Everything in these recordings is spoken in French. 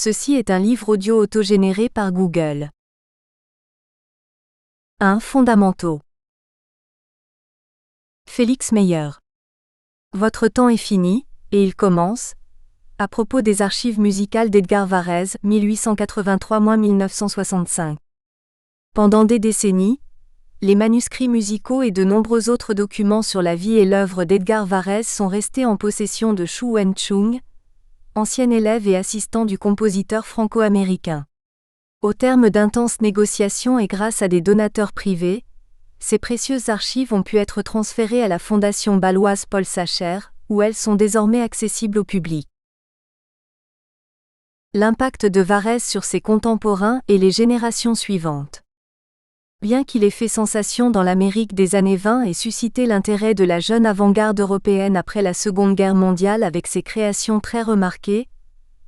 Ceci est un livre audio autogénéré par Google. 1. Fondamentaux. Félix Meyer. Votre temps est fini, et il commence. À propos des archives musicales d'Edgar Varèse, 1883-1965. Pendant des décennies, les manuscrits musicaux et de nombreux autres documents sur la vie et l'œuvre d'Edgar Varèse sont restés en possession de Xu Wenchung, ancien élève et assistant du compositeur franco-américain. Au terme d'intenses négociations et grâce à des donateurs privés, ces précieuses archives ont pu être transférées à la Fondation bâloise Paul Sacher, où elles sont désormais accessibles au public. L'impact de Varèse sur ses contemporains et les générations suivantes. Bien qu'il ait fait sensation dans l'Amérique des années 20 et suscité l'intérêt de la jeune avant-garde européenne après la Seconde Guerre mondiale avec ses créations très remarquées,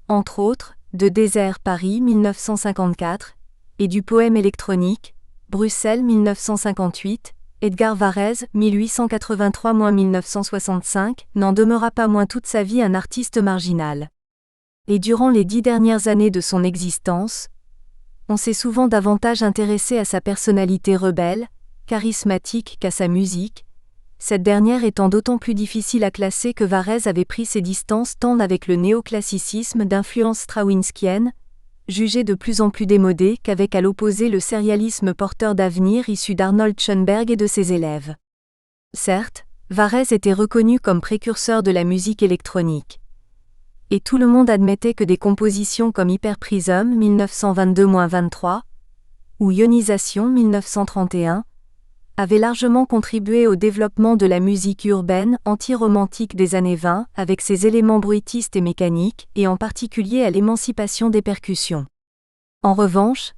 entre autres, de Désert Paris 1954, et du poème électronique, Bruxelles 1958, Edgar Varèse 1883-1965 n'en demeura pas moins toute sa vie un artiste marginal. Et durant les 10 dernières années de son existence, on s'est souvent davantage intéressé à sa personnalité rebelle, charismatique qu'à sa musique, cette dernière étant d'autant plus difficile à classer que Varèse avait pris ses distances tant avec le néoclassicisme d'influence strawinskienne, jugé de plus en plus démodé, qu'avec à l'opposé le sérialisme porteur d'avenir issu d'Arnold Schoenberg et de ses élèves. Certes, Varèse était reconnu comme précurseur de la musique électronique. Et tout le monde admettait que des compositions comme Hyperprism 1922-23 ou Ionisation 1931 avaient largement contribué au développement de la musique urbaine anti-romantique des années 20 avec ses éléments bruitistes et mécaniques et en particulier à l'émancipation des percussions. En revanche,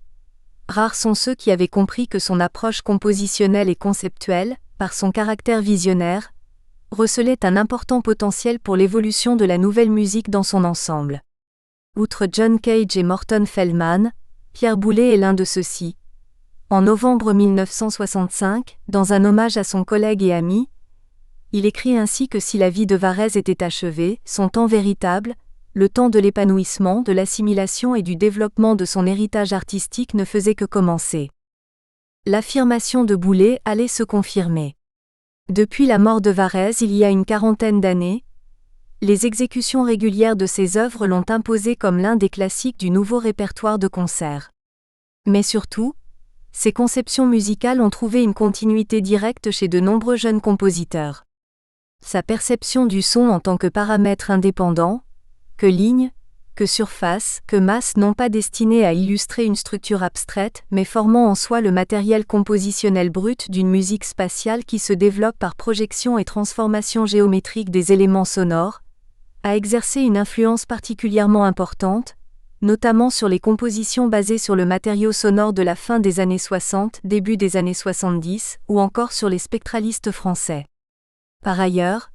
rares sont ceux qui avaient compris que son approche compositionnelle et conceptuelle, par son caractère visionnaire, recelait un important potentiel pour l'évolution de la nouvelle musique dans son ensemble. Outre John Cage et Morton Feldman, Pierre Boulez est l'un de ceux-ci. En novembre 1965, dans un hommage à son collègue et ami, il écrit ainsi que si la vie de Varèse était achevée, son temps véritable, le temps de l'épanouissement, de l'assimilation et du développement de son héritage artistique ne faisait que commencer. L'affirmation de Boulez allait se confirmer. Depuis la mort de Varèse il y a une quarantaine d'années, les exécutions régulières de ses œuvres l'ont imposé comme l'un des classiques du nouveau répertoire de concert. Mais surtout, ses conceptions musicales ont trouvé une continuité directe chez de nombreux jeunes compositeurs. Sa perception du son en tant que paramètre indépendant, que ligne, que surface, que masse non pas destinée à illustrer une structure abstraite, mais formant en soi le matériel compositionnel brut d'une musique spatiale qui se développe par projection et transformation géométrique des éléments sonores, a exercé une influence particulièrement importante, notamment sur les compositions basées sur le matériau sonore de la fin des années 60, début des années 70, ou encore sur les spectralistes français. Par ailleurs,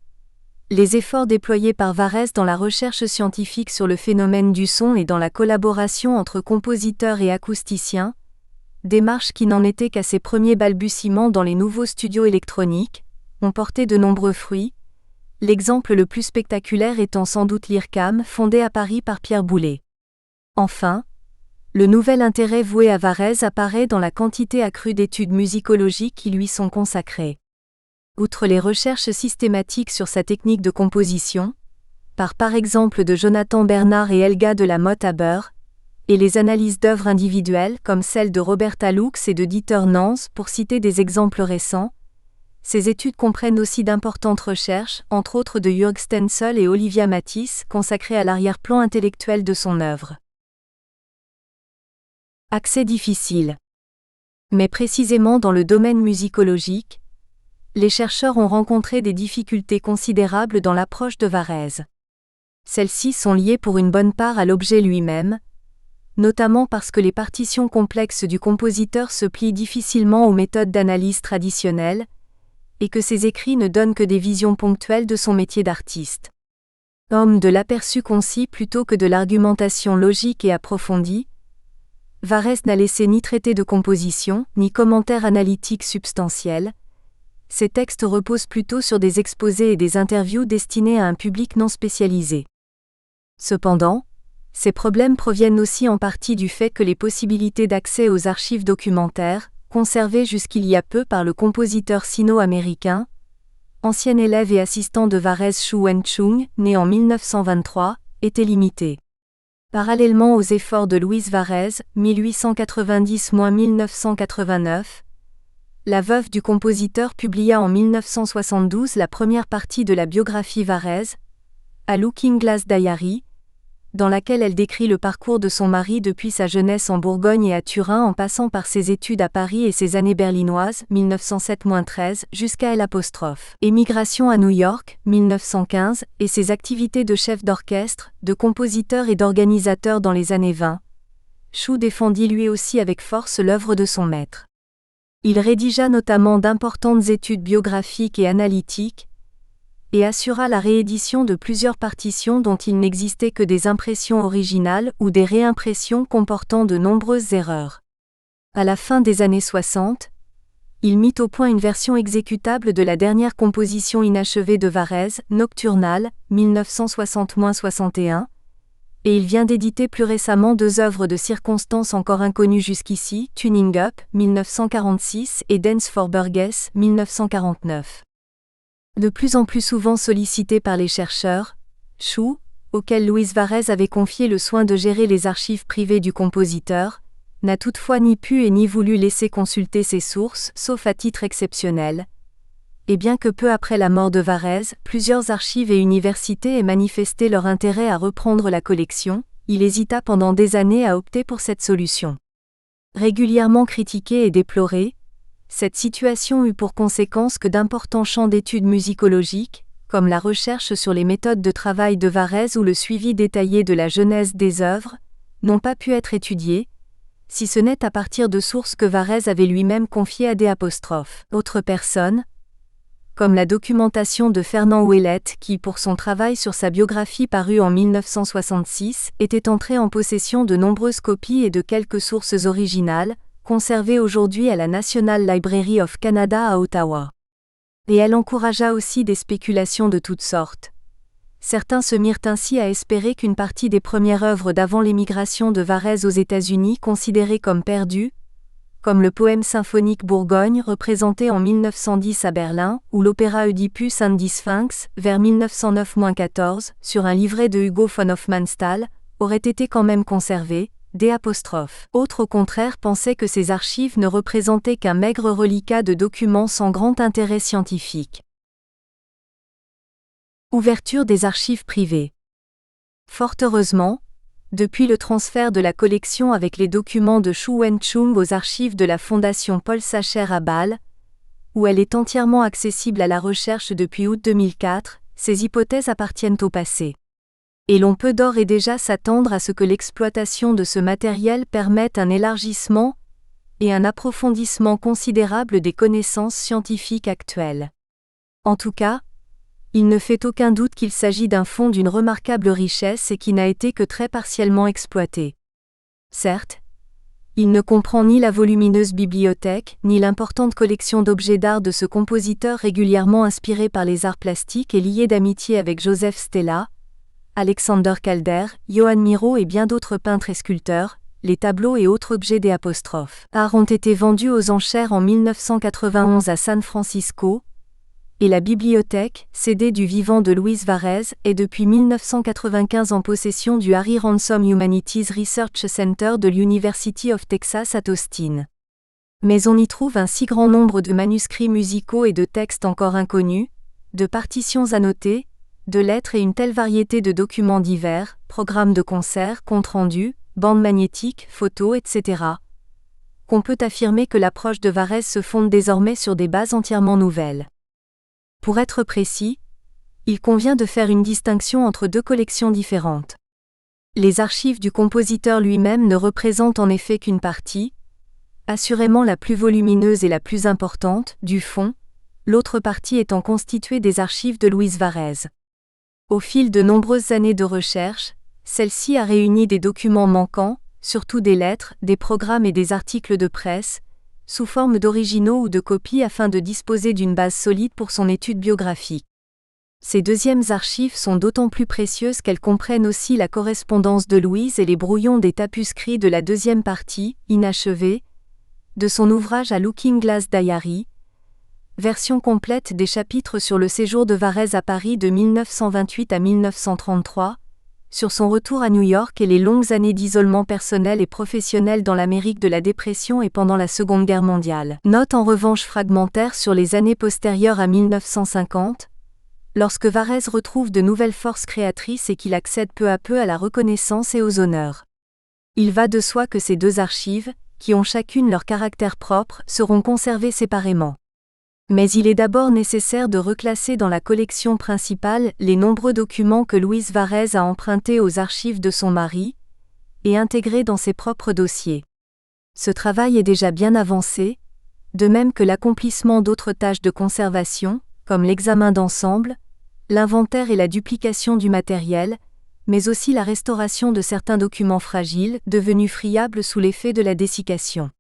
les efforts déployés par Varèse dans la recherche scientifique sur le phénomène du son et dans la collaboration entre compositeurs et acousticiens, démarche qui n'en était qu'à ses premiers balbutiements dans les nouveaux studios électroniques, ont porté de nombreux fruits, l'exemple le plus spectaculaire étant sans doute l'IRCAM fondé à Paris par Pierre Boulez. Enfin, le nouvel intérêt voué à Varèse apparaît dans la quantité accrue d'études musicologiques qui lui sont consacrées. Outre les recherches systématiques sur sa technique de composition, par exemple de Jonathan Bernard et Helga de la Motte-Haber, et les analyses d'œuvres individuelles comme celles de Roberta Lux et de Dieter Nans pour citer des exemples récents, ces études comprennent aussi d'importantes recherches, entre autres de Jürg Stenzel et Olivia Matisse, consacrées à l'arrière-plan intellectuel de son œuvre. Accès difficile. Mais précisément dans le domaine musicologique, les chercheurs ont rencontré des difficultés considérables dans l'approche de Varèse. Celles-ci sont liées pour une bonne part à l'objet lui-même, notamment parce que les partitions complexes du compositeur se plient difficilement aux méthodes d'analyse traditionnelles, et que ses écrits ne donnent que des visions ponctuelles de son métier d'artiste. Homme de l'aperçu concis plutôt que de l'argumentation logique et approfondie, Varèse n'a laissé ni traité de composition, ni commentaire analytique substantiel. Ces textes reposent plutôt sur des exposés et des interviews destinés à un public non spécialisé. Cependant, Ces problèmes proviennent aussi en partie du fait que les possibilités d'accès aux archives documentaires, conservées jusqu'il y a peu par le compositeur sino-américain, ancien élève et assistant de Varèse Shu Wenchung, né en 1923, étaient limitées. Parallèlement aux efforts de Louise Varèse, 1890-1989, la veuve du compositeur publia en 1972 la première partie de la biographie Varèse, A Looking Glass Diary, dans laquelle elle décrit le parcours de son mari depuis sa jeunesse en Bourgogne et à Turin en passant par ses études à Paris et ses années berlinoises, 1907-13, jusqu'à L'. Émigration à New York, 1915, et ses activités de chef d'orchestre, de compositeur et d'organisateur dans les années 20. Shu défendit lui aussi avec force l'œuvre de son maître. Il rédigea notamment d'importantes études biographiques et analytiques, et assura la réédition de plusieurs partitions dont il n'existait que des impressions originales ou des réimpressions comportant de nombreuses erreurs. À la fin des années 60, il mit au point une version exécutable de la dernière composition inachevée de Varèse, Nocturnale, 1960-61, et il vient d'éditer plus récemment 2 œuvres de circonstances encore inconnues jusqu'ici, Tuning Up, 1946 et Dance for Burgess, 1949. De plus en plus souvent sollicité par les chercheurs, Shu, auquel Louise Varèse avait confié le soin de gérer les archives privées du compositeur, n'a toutefois ni pu et ni voulu laisser consulter ses sources, sauf à titre exceptionnel. Et bien que peu après la mort de Varèse, plusieurs archives et universités aient manifesté leur intérêt à reprendre la collection, il hésita pendant des années à opter pour cette solution. Régulièrement critiquée et déplorée, cette situation eut pour conséquence que d'importants champs d'études musicologiques, comme la recherche sur les méthodes de travail de Varèse ou le suivi détaillé de la genèse des œuvres, n'ont pas pu être étudiés, si ce n'est à partir de sources que Varèse avait lui-même confiées à des autres personnes, comme la documentation de Fernand Ouellette qui, pour son travail sur sa biographie parue en 1966, était entré en possession de nombreuses copies et de quelques sources originales, conservée aujourd'hui à la National Library of Canada à Ottawa. Et elle encouragea aussi des spéculations de toutes sortes. Certains se mirent ainsi à espérer qu'une partie des premières œuvres d'avant l'émigration de Varèse aux États-Unis considérées comme perdues, comme le poème symphonique Bourgogne représenté en 1910 à Berlin, ou l'opéra Oedipus and the Sphinx, vers 1909-14, sur un livret de Hugo von Hofmannsthal, auraient été quand même conservés. Autres au contraire pensaient que ces archives ne représentaient qu'un maigre reliquat de documents sans grand intérêt scientifique. Ouverture des archives privées. Fort heureusement, depuis le transfert de la collection avec les documents de Shu Wenchung aux archives de la Fondation Paul Sacher à Bâle, où elle est entièrement accessible à la recherche depuis août 2004, ces hypothèses appartiennent au passé. Et l'on peut d'ores et déjà s'attendre à ce que l'exploitation de ce matériel permette un élargissement et un approfondissement considérable des connaissances scientifiques actuelles. En tout cas, il ne fait aucun doute qu'il s'agit d'un fonds d'une remarquable richesse et qui n'a été que très partiellement exploité. Certes, il ne comprend ni la volumineuse bibliothèque, ni l'importante collection d'objets d'art de ce compositeur régulièrement inspiré par les arts plastiques et lié d'amitié avec Joseph Stella, Alexander Calder, Johann Miro et bien d'autres peintres et sculpteurs. Les tableaux et autres objets des arts ont été vendus aux enchères en 1991 à San Francisco, et la bibliothèque, CD du vivant de Louise Varèse, est depuis 1995 en possession du Harry Ransom Humanities Research Center de l'University of Texas at Austin. Mais on y trouve un si grand nombre de manuscrits musicaux et de textes encore inconnus, de partitions annotées, de lettres et une telle variété de documents divers, programmes de concerts, comptes rendus, bandes magnétiques, photos, etc., qu'on peut affirmer que l'approche de Varèse se fonde désormais sur des bases entièrement nouvelles. Pour être précis, il convient de faire une distinction entre 2 collections différentes. Les archives du compositeur lui-même ne représentent en effet qu'une partie, assurément la plus volumineuse et la plus importante, du fonds, l'autre partie étant constituée des archives de Louise Varèse. Au fil de nombreuses années de recherche, celle-ci a réuni des documents manquants, surtout des lettres, des programmes et des articles de presse, sous forme d'originaux ou de copies afin de disposer d'une base solide pour son étude biographique. Ces deuxièmes archives sont d'autant plus précieuses qu'elles comprennent aussi la correspondance de Louise et les brouillons des tapuscrits de la deuxième partie, inachevée, de son ouvrage à Looking Glass Diary, version complète des chapitres sur le séjour de Varèse à Paris de 1928 à 1933, sur son retour à New York et les longues années d'isolement personnel et professionnel dans l'Amérique de la Dépression et pendant la Seconde Guerre mondiale. Note en revanche fragmentaire sur les années postérieures à 1950, lorsque Varèse retrouve de nouvelles forces créatrices et qu'il accède peu à peu à la reconnaissance et aux honneurs. Il va de soi que ces deux archives, qui ont chacune leur caractère propre, seront conservées séparément. Mais il est d'abord nécessaire de reclasser dans la collection principale les nombreux documents que Louise Varèse a empruntés aux archives de son mari, et intégrés dans ses propres dossiers. Ce travail est déjà bien avancé, de même que l'accomplissement d'autres tâches de conservation, comme l'examen d'ensemble, l'inventaire et la duplication du matériel, mais aussi la restauration de certains documents fragiles, devenus friables sous l'effet de la dessiccation.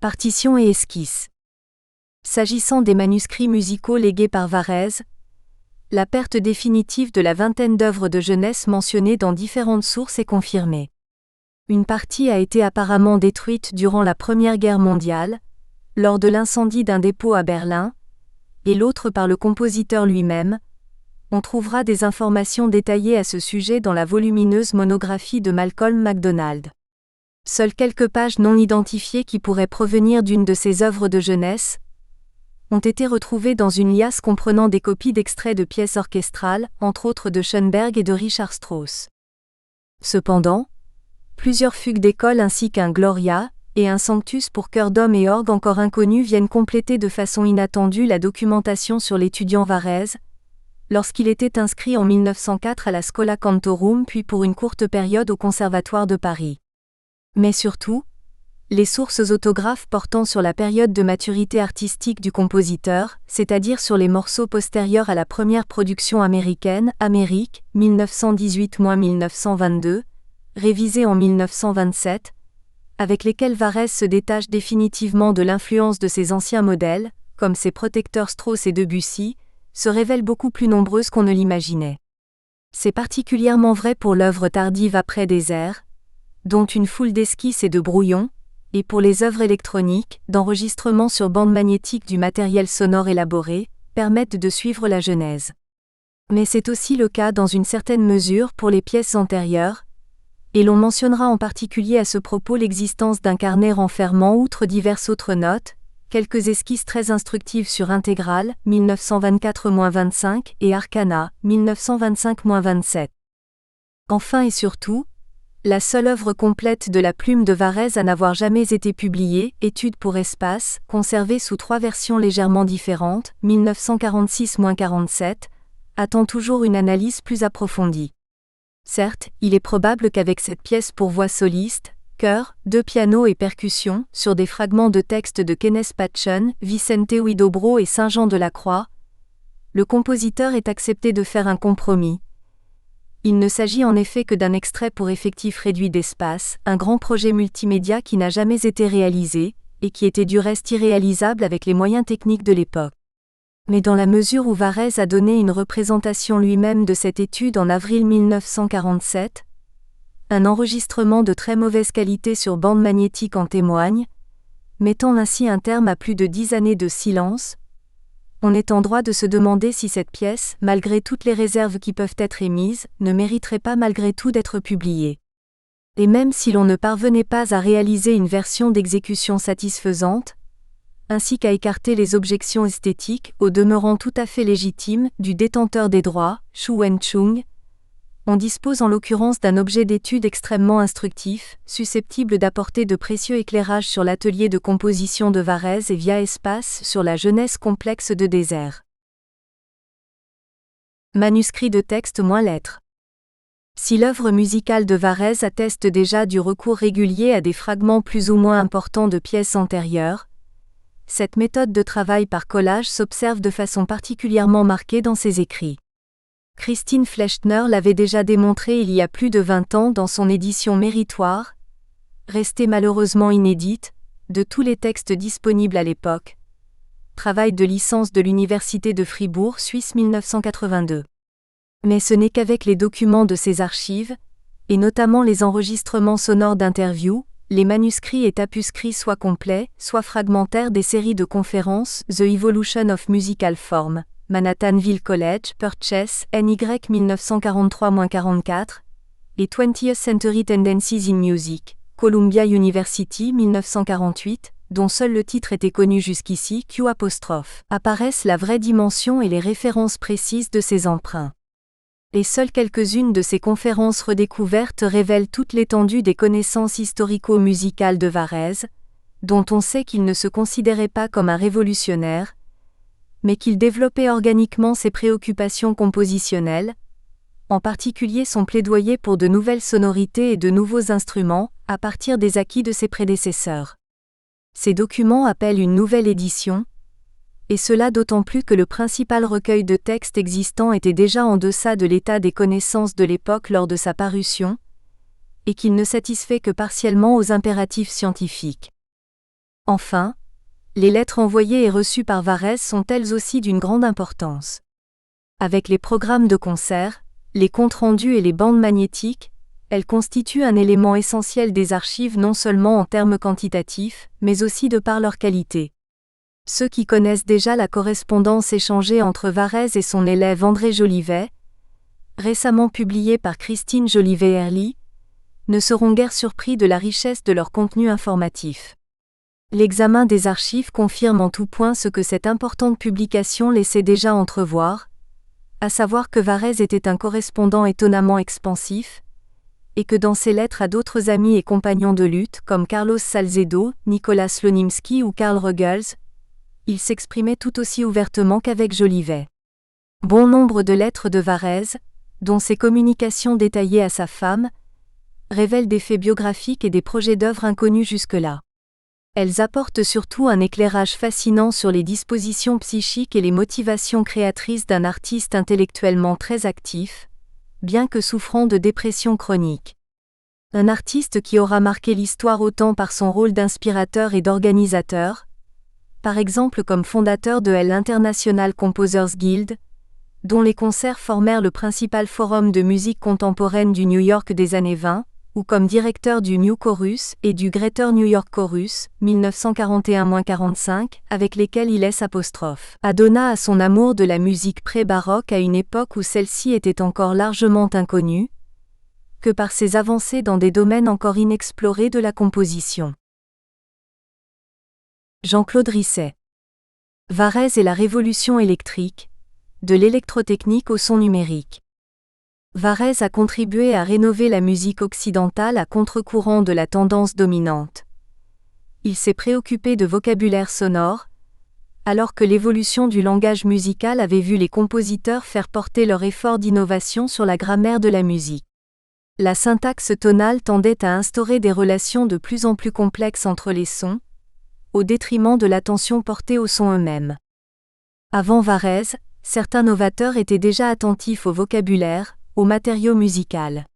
Partitions et esquisses. S'agissant des manuscrits musicaux légués par Varèse, la perte définitive de la vingtaine d'œuvres de jeunesse mentionnées dans différentes sources est confirmée. Une partie a été apparemment détruite durant la Première Guerre mondiale, lors de l'incendie d'un dépôt à Berlin, et l'autre par le compositeur lui-même. On trouvera des informations détaillées à ce sujet dans la volumineuse monographie de Malcolm MacDonald. Seules quelques pages non identifiées qui pourraient provenir d'une de ses œuvres de jeunesse ont été retrouvées dans une liasse comprenant des copies d'extraits de pièces orchestrales, entre autres de Schoenberg et de Richard Strauss. Cependant, plusieurs fugues d'école ainsi qu'un Gloria et un Sanctus pour chœur d'homme et orgue encore inconnus viennent compléter de façon inattendue la documentation sur l'étudiant Varèse, lorsqu'il était inscrit en 1904 à la Schola Cantorum puis pour une courte période au Conservatoire de Paris. Mais surtout, les sources autographes portant sur la période de maturité artistique du compositeur, c'est-à-dire sur les morceaux postérieurs à la première production américaine, Amérique, 1918-1922, révisée en 1927, avec lesquels Varèse se détache définitivement de l'influence de ses anciens modèles, comme ses protecteurs Strauss et Debussy, se révèlent beaucoup plus nombreuses qu'on ne l'imaginait. C'est particulièrement vrai pour l'œuvre tardive Après désert, dont une foule d'esquisses et de brouillons, et pour les œuvres électroniques, d'enregistrements sur bande magnétique du matériel sonore élaboré, permettent de suivre la genèse. Mais c'est aussi le cas dans une certaine mesure pour les pièces antérieures, et l'on mentionnera en particulier à ce propos l'existence d'un carnet renfermant outre diverses autres notes, quelques esquisses très instructives sur Intégrale, 1924-25, et Arcana, 1925-27. Enfin et surtout, la seule œuvre complète de la plume de Varèse à n'avoir jamais été publiée, Études pour espace, conservée sous 3 versions légèrement différentes, 1946-47, attend toujours une analyse plus approfondie. Certes, il est probable qu'avec cette pièce pour voix soliste, chœur, 2 pianos et percussions, sur des fragments de textes de Kenneth Patchen, Vicente Huidobro et Saint-Jean de la Croix, le compositeur ait accepté de faire un compromis. Il ne s'agit en effet que d'un extrait pour effectif réduit d'espace, un grand projet multimédia qui n'a jamais été réalisé, et qui était du reste irréalisable avec les moyens techniques de l'époque. Mais dans la mesure où Varèse a donné une représentation lui-même de cette étude en avril 1947, un enregistrement de très mauvaise qualité sur bande magnétique en témoigne, mettant ainsi un terme à plus de 10 années de silence, on est en droit de se demander si cette pièce, malgré toutes les réserves qui peuvent être émises, ne mériterait pas malgré tout d'être publiée. Et même si l'on ne parvenait pas à réaliser une version d'exécution satisfaisante, ainsi qu'à écarter les objections esthétiques, au demeurant tout à fait légitimes, du détenteur des droits, Xu Wenchung, on dispose en l'occurrence d'un objet d'étude extrêmement instructif, susceptible d'apporter de précieux éclairages sur l'atelier de composition de Varèse et via espace sur la jeunesse complexe de Désert. Manuscrit de texte moins lettres. Si l'œuvre musicale de Varèse atteste déjà du recours régulier à des fragments plus ou moins importants de pièces antérieures, cette méthode de travail par collage s'observe de façon particulièrement marquée dans ses écrits. Christine Flechtner l'avait déjà démontré il y a plus de 20 ans dans son édition méritoire, restée malheureusement inédite, de tous les textes disponibles à l'époque, travail de licence de l'Université de Fribourg, Suisse 1982. Mais ce n'est qu'avec les documents de ses archives, et notamment les enregistrements sonores d'interviews, les manuscrits et tapuscrits soit complets, soit fragmentaires des séries de conférences The Evolution of Musical Form, Manhattanville College, Purchase, NY 1943-44, et 20th Century Tendencies in Music, Columbia University 1948, dont seul le titre était connu jusqu'ici, Q', apparaissent la vraie dimension et les références précises de ces emprunts. Et seules quelques-unes de ces conférences redécouvertes révèlent toute l'étendue des connaissances historico-musicales de Varèse, dont on sait qu'il ne se considérait pas comme un révolutionnaire, mais qu'il développait organiquement ses préoccupations compositionnelles, en particulier son plaidoyer pour de nouvelles sonorités et de nouveaux instruments, à partir des acquis de ses prédécesseurs. Ces documents appellent une nouvelle édition, et cela d'autant plus que le principal recueil de textes existant était déjà en deçà de l'état des connaissances de l'époque lors de sa parution, et qu'il ne satisfait que partiellement aux impératifs scientifiques. Enfin, les lettres envoyées et reçues par Varèse sont elles aussi d'une grande importance. Avec les programmes de concert, les comptes rendus et les bandes magnétiques, elles constituent un élément essentiel des archives non seulement en termes quantitatifs, mais aussi de par leur qualité. Ceux qui connaissent déjà la correspondance échangée entre Varèse et son élève André Jolivet, récemment publiée par Christine Jolivet-Herly, ne seront guère surpris de la richesse de leur contenu informatif. L'examen des archives confirme en tout point ce que cette importante publication laissait déjà entrevoir, à savoir que Varèse était un correspondant étonnamment expansif, et que dans ses lettres à d'autres amis et compagnons de lutte comme Carlos Salcedo, Nicolas Slonimsky ou Carl Ruggles, il s'exprimait tout aussi ouvertement qu'avec Jolivet. Bon nombre de lettres de Varèse, dont ses communications détaillées à sa femme, révèlent des faits biographiques et des projets d'œuvres inconnus jusque-là. Elles apportent surtout un éclairage fascinant sur les dispositions psychiques et les motivations créatrices d'un artiste intellectuellement très actif, bien que souffrant de dépression chronique. Un artiste qui aura marqué l'histoire autant par son rôle d'inspirateur et d'organisateur, par exemple comme fondateur de l'International Composers Guild, dont les concerts formèrent le principal forum de musique contemporaine du New York des années 20, ou comme directeur du New Chorus et du Greater New York Chorus, 1941-45, avec lesquels il laisse Adonna à son amour de la musique pré-baroque à une époque où celle-ci était encore largement inconnue, que par ses avancées dans des domaines encore inexplorés de la composition. Jean-Claude Risset. Varèse et la révolution électrique, de l'électrotechnique au son numérique. Varèse a contribué à rénover la musique occidentale à contre-courant de la tendance dominante. Il s'est préoccupé de vocabulaire sonore, alors que l'évolution du langage musical avait vu les compositeurs faire porter leur effort d'innovation sur la grammaire de la musique. La syntaxe tonale tendait à instaurer des relations de plus en plus complexes entre les sons, au détriment de l'attention portée aux sons eux-mêmes. Avant Varèse, certains novateurs étaient déjà attentifs au vocabulaire, au matériau musical.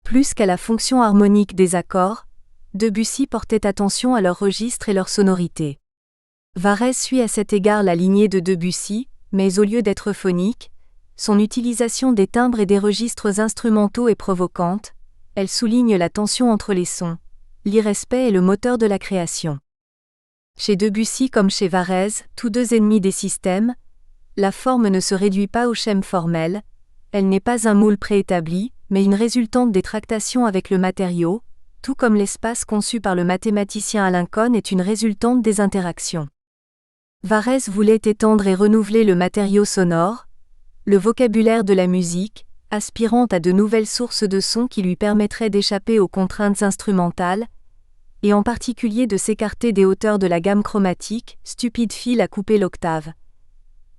Plus qu'à la fonction harmonique des accords, Debussy portait attention à leur registre et leur sonorité. Varèse suit à cet égard la lignée de Debussy, mais au lieu d'être phonique, son utilisation des timbres et des registres instrumentaux est provocante, elle souligne la tension entre les sons, l'irrespect est le moteur de la création. Chez Debussy comme chez Varèse, tous deux ennemis des systèmes, la forme ne se réduit pas au schème formel, elle n'est pas un moule préétabli, mais une résultante des tractations avec le matériau, tout comme l'espace conçu par le mathématicien Alain Kohn est une résultante des interactions. Varèse voulait étendre et renouveler le matériau sonore, le vocabulaire de la musique, aspirant à de nouvelles sources de sons qui lui permettraient d'échapper aux contraintes instrumentales, et en particulier de s'écarter des hauteurs de la gamme chromatique, stupide fil à couper l'octave,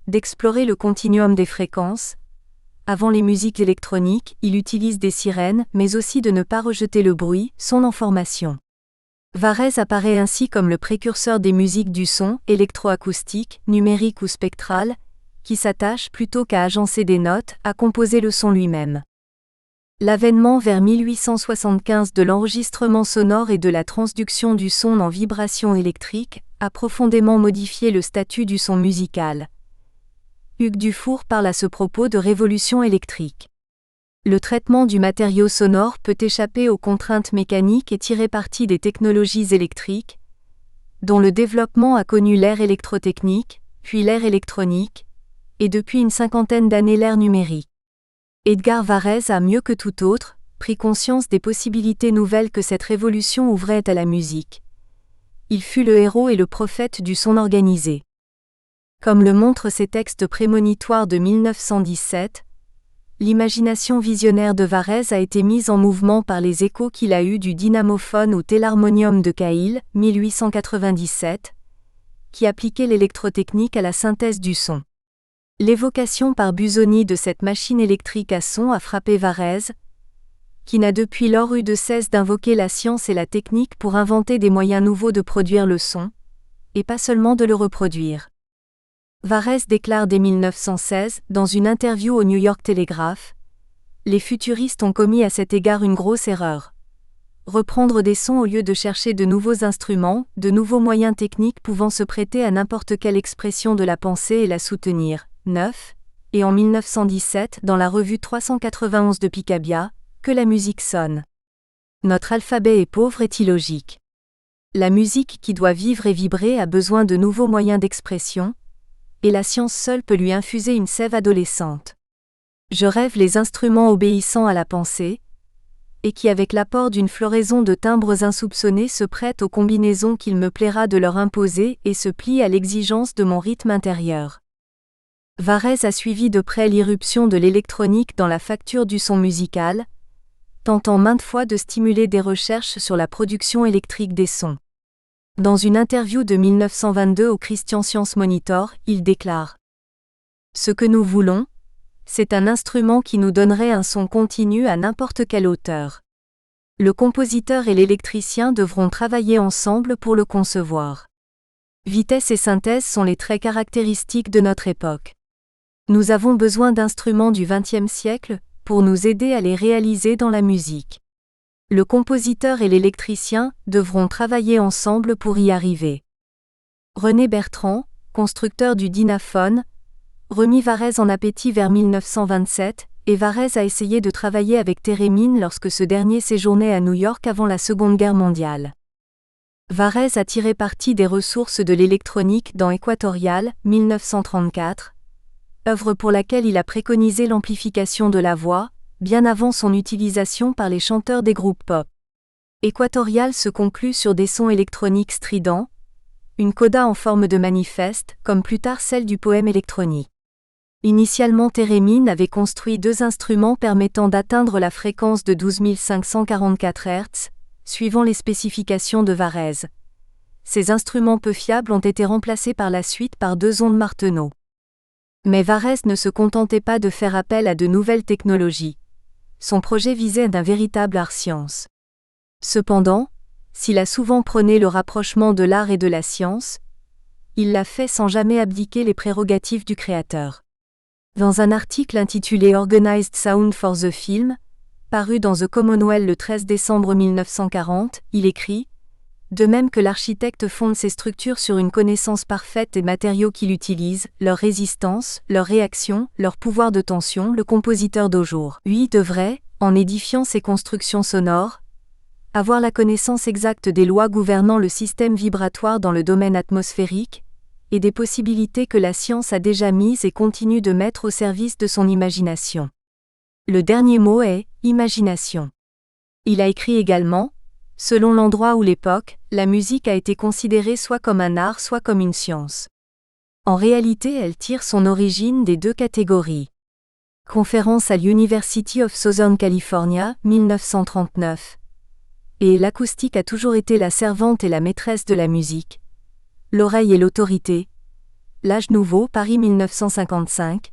d'explorer le continuum des fréquences. Avant les musiques électroniques, il utilise des sirènes, mais aussi de ne pas rejeter le bruit, son information. Varèse apparaît ainsi comme le précurseur des musiques du son, électroacoustique, numérique ou spectral, qui s'attache plutôt qu'à agencer des notes, à composer le son lui-même. L'avènement vers 1875 de l'enregistrement sonore et de la transduction du son en vibration électrique a profondément modifié le statut du son musical. Hugues Dufour parle à ce propos de révolution électrique. Le traitement du matériau sonore peut échapper aux contraintes mécaniques et tirer parti des technologies électriques, dont le développement a connu l'ère électrotechnique, puis l'ère électronique, et depuis une cinquantaine d'années l'ère numérique. Edgar Varèse a, mieux que tout autre, pris conscience des possibilités nouvelles que cette révolution ouvrait à la musique. Il fut le héros et le prophète du son organisé. Comme le montrent ses textes prémonitoires de 1917, l'imagination visionnaire de Varèse a été mise en mouvement par les échos qu'il a eus du dynamophone au Telharmonium de Cail, 1897, qui appliquait l'électrotechnique à la synthèse du son. L'évocation par Busoni de cette machine électrique à son a frappé Varèse, qui n'a depuis lors eu de cesse d'invoquer la science et la technique pour inventer des moyens nouveaux de produire le son, et pas seulement de le reproduire. Varèse déclare dès 1916, dans une interview au New York Telegraph, « Les futuristes ont commis à cet égard une grosse erreur. Reprendre des sons au lieu de chercher de nouveaux instruments, de nouveaux moyens techniques pouvant se prêter à n'importe quelle expression de la pensée et la soutenir. » 9. Et en 1917, dans la revue 391 de Picabia, « Que la musique sonne. Notre alphabet est pauvre et illogique. La musique qui doit vivre et vibrer a besoin de nouveaux moyens d'expression, et la science seule peut lui infuser une sève adolescente. Je rêve les instruments obéissant à la pensée, et qui avec l'apport d'une floraison de timbres insoupçonnés se prêtent aux combinaisons qu'il me plaira de leur imposer et se plient à l'exigence de mon rythme intérieur. » Varèse a suivi de près l'irruption de l'électronique dans la facture du son musical, tentant maintes fois de stimuler des recherches sur la production électrique des sons. Dans une interview de 1922 au Christian Science Monitor, il déclare « Ce que nous voulons, c'est un instrument qui nous donnerait un son continu à n'importe quelle hauteur. Le compositeur et l'électricien devront travailler ensemble pour le concevoir. Vitesse et synthèse sont les traits caractéristiques de notre époque. Nous avons besoin d'instruments du XXe siècle pour nous aider à les réaliser dans la musique. Le compositeur et l'électricien devront travailler ensemble pour y arriver. » René Bertrand, constructeur du dynaphone, remit Varèse en appétit vers 1927, et Varèse a essayé de travailler avec Térémine lorsque ce dernier séjournait à New York avant la Seconde Guerre mondiale. Varèse a tiré parti des ressources de l'électronique dans Équatorial, 1934, œuvre pour laquelle il a préconisé l'amplification de la voix, bien avant son utilisation par les chanteurs des groupes pop. Équatorial se conclut sur des sons électroniques stridents, une coda en forme de manifeste, comme plus tard celle du poème électronique. Initialement Térémine avait construit deux instruments permettant d'atteindre la fréquence de 12 544 Hz, suivant les spécifications de Varèse. Ces instruments peu fiables ont été remplacés par la suite par deux ondes Martenot. Mais Varèse ne se contentait pas de faire appel à de nouvelles technologies. Son projet visait d'un véritable art-science. Cependant, s'il a souvent prôné le rapprochement de l'art et de la science, il l'a fait sans jamais abdiquer les prérogatives du créateur. Dans un article intitulé Organized Sound for the Film, paru dans The Commonwealth le 13 décembre 1940, il écrit « De même que l'architecte fonde ses structures sur une connaissance parfaite des matériaux qu'il utilise, leur résistance, leur réaction, leur pouvoir de tension, le compositeur d'aujourd'hui devrait, en édifiant ses constructions sonores, avoir la connaissance exacte des lois gouvernant le système vibratoire dans le domaine atmosphérique, et des possibilités que la science a déjà mises et continue de mettre au service de son imagination. » Le dernier mot est « imagination ». Il a écrit également « Selon l'endroit ou l'époque, la musique a été considérée soit comme un art soit comme une science. En réalité, elle tire son origine des deux catégories. » Conférence à l'University of Southern California, 1939. Et l'acoustique a toujours été la servante et la maîtresse de la musique. L'oreille et l'autorité. L'Âge nouveau, Paris 1955.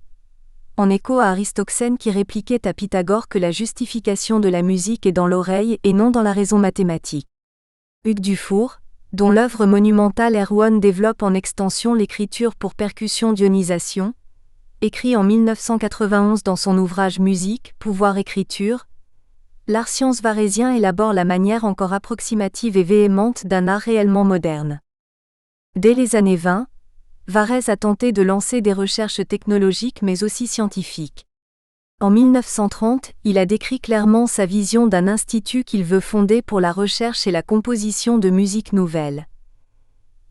En écho à Aristoxène qui répliquait à Pythagore que la justification de la musique est dans l'oreille et non dans la raison mathématique. Hugues Dufour, dont l'œuvre monumentale Erwan développe en extension l'écriture pour percussion d'ionisation, écrit en 1991 dans son ouvrage Musique, pouvoir écriture, l'art-science varésien élabore la manière encore approximative et véhémente d'un art réellement moderne. Dès les années 20, Varèse a tenté de lancer des recherches technologiques mais aussi scientifiques. En 1930, il a décrit clairement sa vision d'un institut qu'il veut fonder pour la recherche et la composition de musique nouvelle.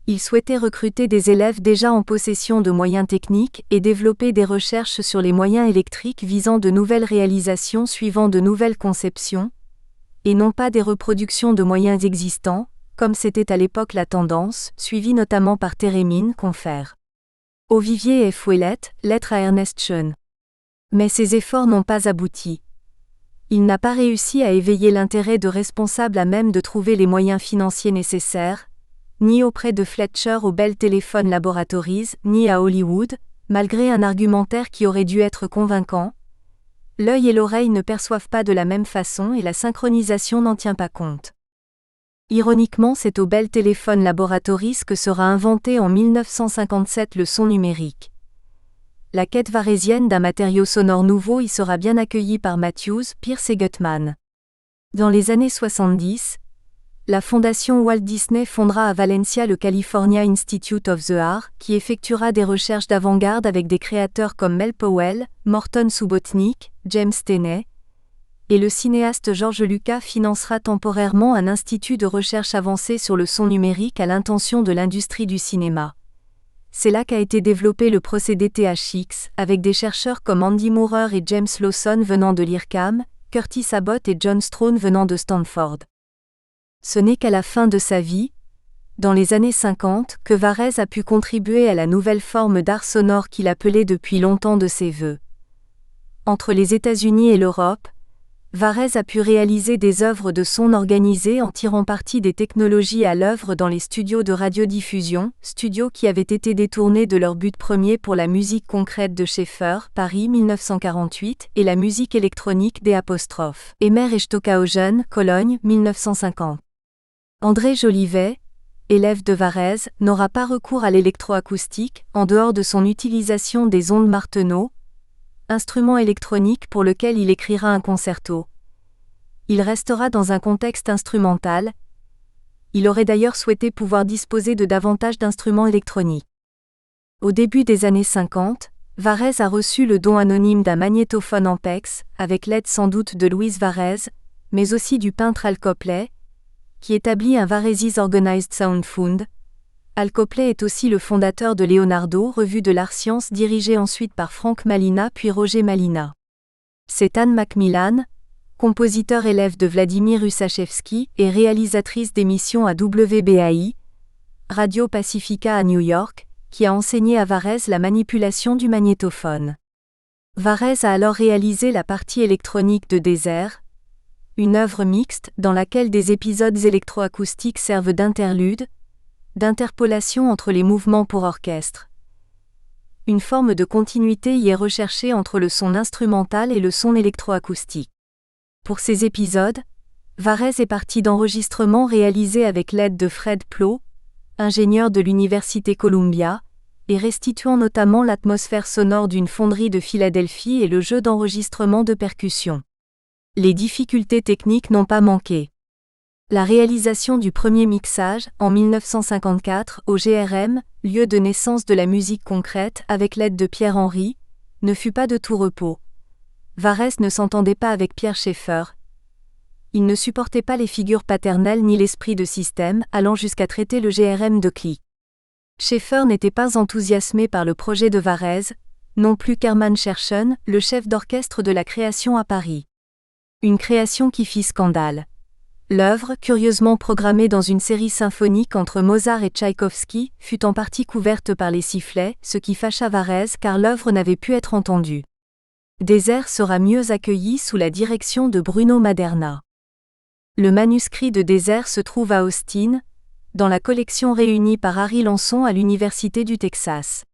Il souhaitait recruter des élèves déjà en possession de moyens techniques et développer des recherches sur les moyens électriques visant de nouvelles réalisations suivant de nouvelles conceptions, et non pas des reproductions de moyens existants, comme c'était à l'époque la tendance, suivie notamment par Térémine, Confer. Ovivier et Fouellette, lettre à Ernest Schoen. Mais ces efforts n'ont pas abouti. Il n'a pas réussi à éveiller l'intérêt de responsables à même de trouver les moyens financiers nécessaires, ni auprès de Fletcher au Bell Telephone Laboratories, ni à Hollywood, malgré un argumentaire qui aurait dû être convaincant. L'œil et l'oreille ne perçoivent pas de la même façon et la synchronisation n'en tient pas compte. Ironiquement, c'est au Bell Telephone Laboratories que sera inventé en 1957 le son numérique. La quête varésienne d'un matériau sonore nouveau y sera bien accueillie par Matthews, Pierce et Gutmann. Dans les années 70, la fondation Walt Disney fondera à Valencia le California Institute of the Arts, qui effectuera des recherches d'avant-garde avec des créateurs comme Mel Powell, Morton Subotnick, James Tenney, et le cinéaste George Lucas financera temporairement un institut de recherche avancée sur le son numérique à l'intention de l'industrie du cinéma. C'est là qu'a été développé le procédé THX, avec des chercheurs comme Andy Moorer et James Lawson venant de l'IRCAM, Curtis Abbott et John Strone venant de Stanford. Ce n'est qu'à la fin de sa vie, dans les années 50, que Varèse a pu contribuer à la nouvelle forme d'art sonore qu'il appelait depuis longtemps de ses vœux. Entre les États-Unis et l'Europe, Varèse a pu réaliser des œuvres de son organisées en tirant parti des technologies à l'œuvre dans les studios de radiodiffusion, studios qui avaient été détournés de leur but premier pour la musique concrète de Schaeffer, Paris 1948, et la musique électronique des '. Emer et Stockhausen, Cologne 1950. André Jolivet, élève de Varèse, n'aura pas recours à l'électroacoustique, en dehors de son utilisation des ondes Martenot, instrument électronique pour lequel il écrira un concerto. Il restera dans un contexte instrumental. Il aurait d'ailleurs souhaité pouvoir disposer de davantage d'instruments électroniques. Au début des années 50, Varèse a reçu le don anonyme d'un magnétophone Ampex, avec l'aide sans doute de Louise Varèse, mais aussi du peintre Al Copley, qui établit un Varèse's Organized Sound Fund. Al Copley est aussi le fondateur de Leonardo, revue de l'art science dirigée ensuite par Frank Malina puis Roger Malina. C'est Anne Macmillan, compositeur élève de Vladimir Ussachevski et réalisatrice d'émissions à WBAI, Radio Pacifica à New York, qui a enseigné à Varèse la manipulation du magnétophone. Varèse a alors réalisé la partie électronique de Désert, une œuvre mixte dans laquelle des épisodes électroacoustiques servent d'interlude, d'interpolation entre les mouvements pour orchestre. Une forme de continuité y est recherchée entre le son instrumental et le son électroacoustique. Pour ces épisodes, Varèse est partie d'enregistrements réalisés avec l'aide de Fred Plow, ingénieur de l'Université Columbia, et restituant notamment l'atmosphère sonore d'une fonderie de Philadelphie et le jeu d'enregistrement de percussions. Les difficultés techniques n'ont pas manqué. La réalisation du premier mixage, en 1954, au GRM, lieu de naissance de la musique concrète, avec l'aide de Pierre Henry, ne fut pas de tout repos. Varèse ne s'entendait pas avec Pierre Schaeffer. Il ne supportait pas les figures paternelles ni l'esprit de système, allant jusqu'à traiter le GRM de clic. Schaeffer n'était pas enthousiasmé par le projet de Varèse, non plus qu'Hermann Scherchen, le chef d'orchestre de la création à Paris. Une création qui fit scandale. L'œuvre, curieusement programmée dans une série symphonique entre Mozart et Tchaïkovski, fut en partie couverte par les sifflets, ce qui fâcha Varèse car l'œuvre n'avait pu être entendue. Désert sera mieux accueilli sous la direction de Bruno Maderna. Le manuscrit de Désert se trouve à Austin, dans la collection réunie par Harry Lanson à l'Université du Texas.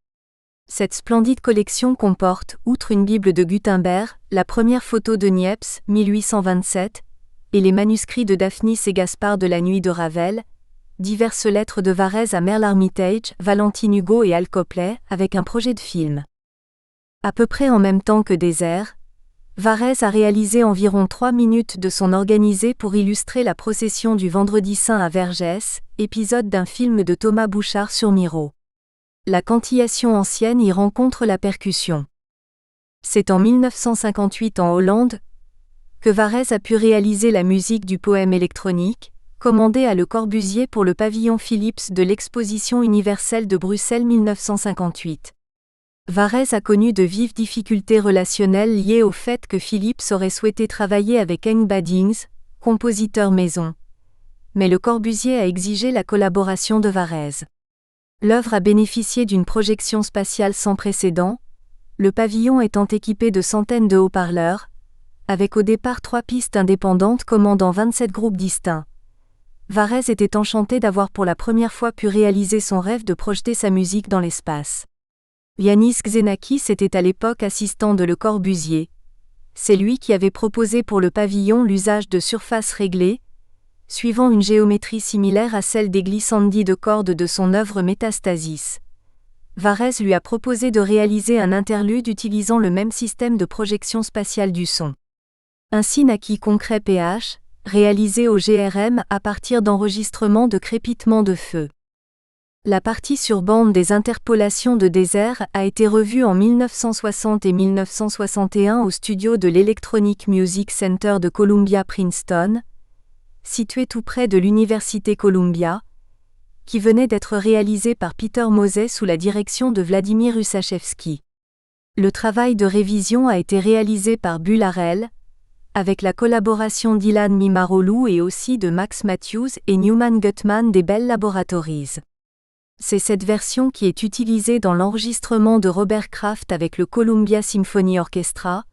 Cette splendide collection comporte, outre une Bible de Gutenberg, la première photo de Niepce, 1827, et les manuscrits de Daphnis et Gaspard de la Nuit de Ravel, diverses lettres de Varèse à Merle Armitage, Valentine Hugo et Al Copley, avec un projet de film. À peu près en même temps que Désert, Varèse a réalisé environ 3 minutes de son organisé pour illustrer la procession du Vendredi Saint à Vergès, épisode d'un film de Thomas Bouchard sur Miro. La cantillation ancienne y rencontre la percussion. C'est en 1958 en Hollande que Varèse a pu réaliser la musique du poème électronique, commandé à Le Corbusier pour le pavillon Philips de l'Exposition universelle de Bruxelles 1958. Varèse a connu de vives difficultés relationnelles liées au fait que Philips aurait souhaité travailler avec Henk Badings, compositeur maison. Mais Le Corbusier a exigé la collaboration de Varèse. L'œuvre a bénéficié d'une projection spatiale sans précédent, le pavillon étant équipé de centaines de haut-parleurs, avec au départ 3 pistes indépendantes commandant 27 groupes distincts. Varèse était enchanté d'avoir pour la première fois pu réaliser son rêve de projeter sa musique dans l'espace. Yanis Xenakis était à l'époque assistant de Le Corbusier. C'est lui qui avait proposé pour le pavillon l'usage de surfaces réglées, suivant une géométrie similaire à celle des glissandi de cordes de son œuvre Métastasis. Varèse lui a proposé de réaliser un interlude utilisant le même système de projection spatiale du son. Ainsi naquit Concret PH, réalisé au GRM à partir d'enregistrements de crépitements de feu. La partie sur bande des interpolations de désert a été revue en 1960 et 1961 au studio de l'Electronic Music Center de Columbia-Princeton, situé tout près de l'Université Columbia, qui venait d'être réalisé par Peter Mosey sous la direction de Vladimir Ussachevski. Le travail de révision a été réalisé par Bull Harrell, avec la collaboration d'Ilan Mimaroglu et aussi de Max Matthews et Newman Gutman des Bell Laboratories. C'est cette version qui est utilisée dans l'enregistrement de Robert Kraft avec le Columbia Symphony Orchestra,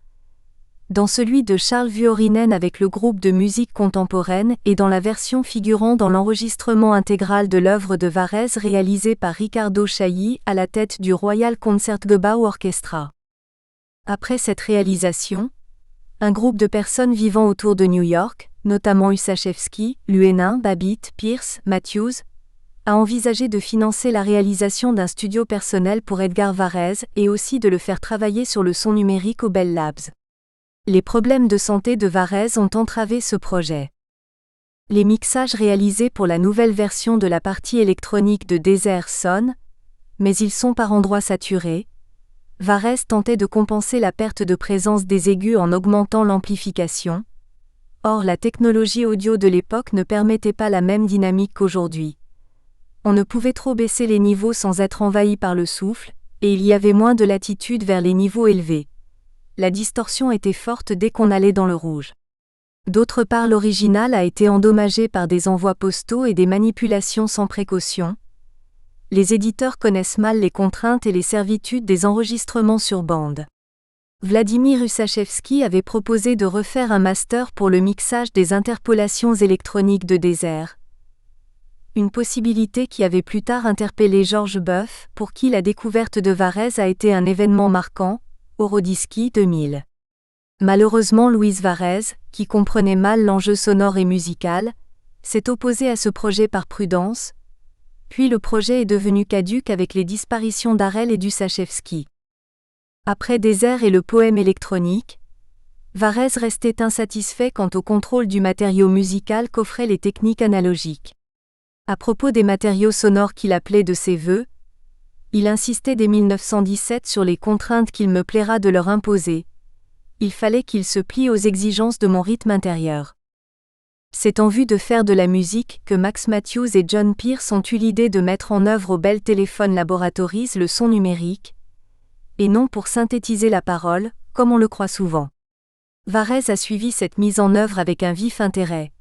dans celui de Charles Vuorinen avec le groupe de musique contemporaine et dans la version figurant dans l'enregistrement intégral de l'œuvre de Varèse réalisé par Ricardo Chailly à la tête du Royal Concertgebouw Orchestra. Après cette réalisation, un groupe de personnes vivant autour de New York, notamment Ussachevski, Luenin, Babbitt, Pierce, Matthews, a envisagé de financer la réalisation d'un studio personnel pour Edgar Varèse et aussi de le faire travailler sur le son numérique au Bell Labs. Les problèmes de santé de Varèse ont entravé ce projet. Les mixages réalisés pour la nouvelle version de la partie électronique de Désert sonnent, mais ils sont par endroits saturés. Varèse tentait de compenser la perte de présence des aigus en augmentant l'amplification. Or la technologie audio de l'époque ne permettait pas la même dynamique qu'aujourd'hui. On ne pouvait trop baisser les niveaux sans être envahi par le souffle, et il y avait moins de latitude vers les niveaux élevés. La distorsion était forte dès qu'on allait dans le rouge. D'autre part, l'original a été endommagé par des envois postaux et des manipulations sans précaution. Les éditeurs connaissent mal les contraintes et les servitudes des enregistrements sur bande. Vladimir Ussachevski avait proposé de refaire un master pour le mixage des interpolations électroniques de Désert. Une possibilité qui avait plus tard interpellé Georges Boeuf, pour qui la découverte de Varèse a été un événement marquant, Horodisky 2000. Malheureusement, Louise Varèse, qui comprenait mal l'enjeu sonore et musical, s'est opposée à ce projet par prudence, puis le projet est devenu caduc avec les disparitions d'Harrell et d'Ussachevski. Après Désert et le poème électronique, Varèse restait insatisfait quant au contrôle du matériau musical qu'offraient les techniques analogiques. À propos des matériaux sonores qu'il appelait de ses vœux, il insistait dès 1917 sur les contraintes qu'il me plaira de leur imposer. Il fallait qu'il se plie aux exigences de mon rythme intérieur. C'est en vue de faire de la musique que Max Matthews et John Pierce ont eu l'idée de mettre en œuvre au Bell Telephone Laboratories le son numérique, et non pour synthétiser la parole, comme on le croit souvent. Varèse a suivi cette mise en œuvre avec un vif intérêt.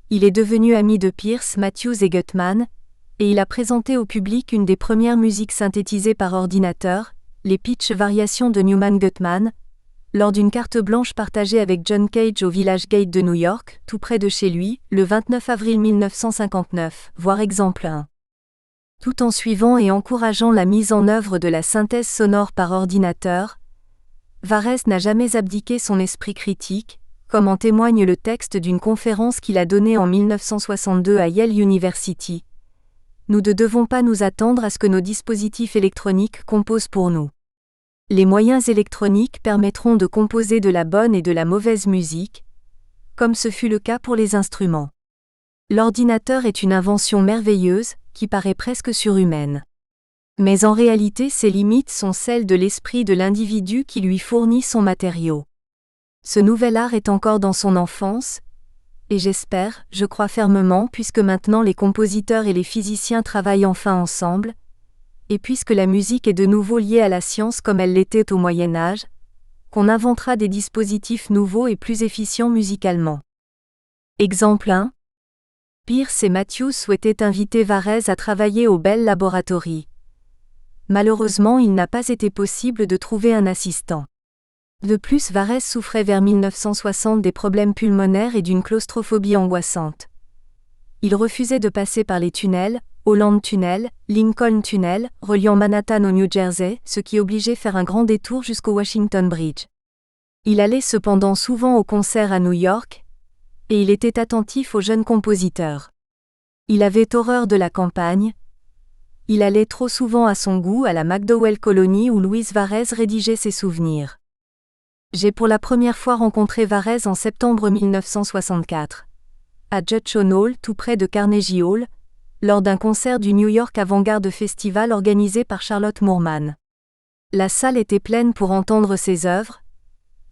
Il est devenu ami de Pierce, Matthews et Gutman, et il a présenté au public une des premières musiques synthétisées par ordinateur, les pitch variations de Newman Gutman, lors d'une carte blanche partagée avec John Cage au Village Gate de New York, tout près de chez lui, le 29 avril 1959, voir exemple 1. Tout en suivant et encourageant la mise en œuvre de la synthèse sonore par ordinateur, Varèse n'a jamais abdiqué son esprit critique, comme en témoigne le texte d'une conférence qu'il a donnée en 1962 à Yale University. Nous ne devons pas nous attendre à ce que nos dispositifs électroniques composent pour nous. Les moyens électroniques permettront de composer de la bonne et de la mauvaise musique, comme ce fut le cas pour les instruments. L'ordinateur est une invention merveilleuse, qui paraît presque surhumaine. Mais en réalité ses limites sont celles de l'esprit de l'individu qui lui fournit son matériau. Ce nouvel art est encore dans son enfance, et je crois fermement, puisque maintenant les compositeurs et les physiciens travaillent enfin ensemble, et puisque la musique est de nouveau liée à la science comme elle l'était au Moyen Âge, qu'on inventera des dispositifs nouveaux et plus efficients musicalement. Exemple 1. Pierce et Matthews souhaitaient inviter Varèse à travailler au Bell Laboratory. Malheureusement, il n'a pas été possible de trouver un assistant. De plus, Varèse souffrait vers 1960 des problèmes pulmonaires et d'une claustrophobie angoissante. Il refusait de passer par les tunnels, Holland Tunnel, Lincoln Tunnel, reliant Manhattan au New Jersey, ce qui obligeait faire un grand détour jusqu'au Washington Bridge. Il allait cependant souvent aux concerts à New York, et il était attentif aux jeunes compositeurs. Il avait horreur de la campagne. Il allait trop souvent à son goût à la McDowell Colony où Louise Varèse rédigeait ses souvenirs. J'ai pour la première fois rencontré Varèse en septembre 1964, à Judson Hall, tout près de Carnegie Hall, lors d'un concert du New York Avant-Garde Festival organisé par Charlotte Moorman. La salle était pleine pour entendre ses œuvres,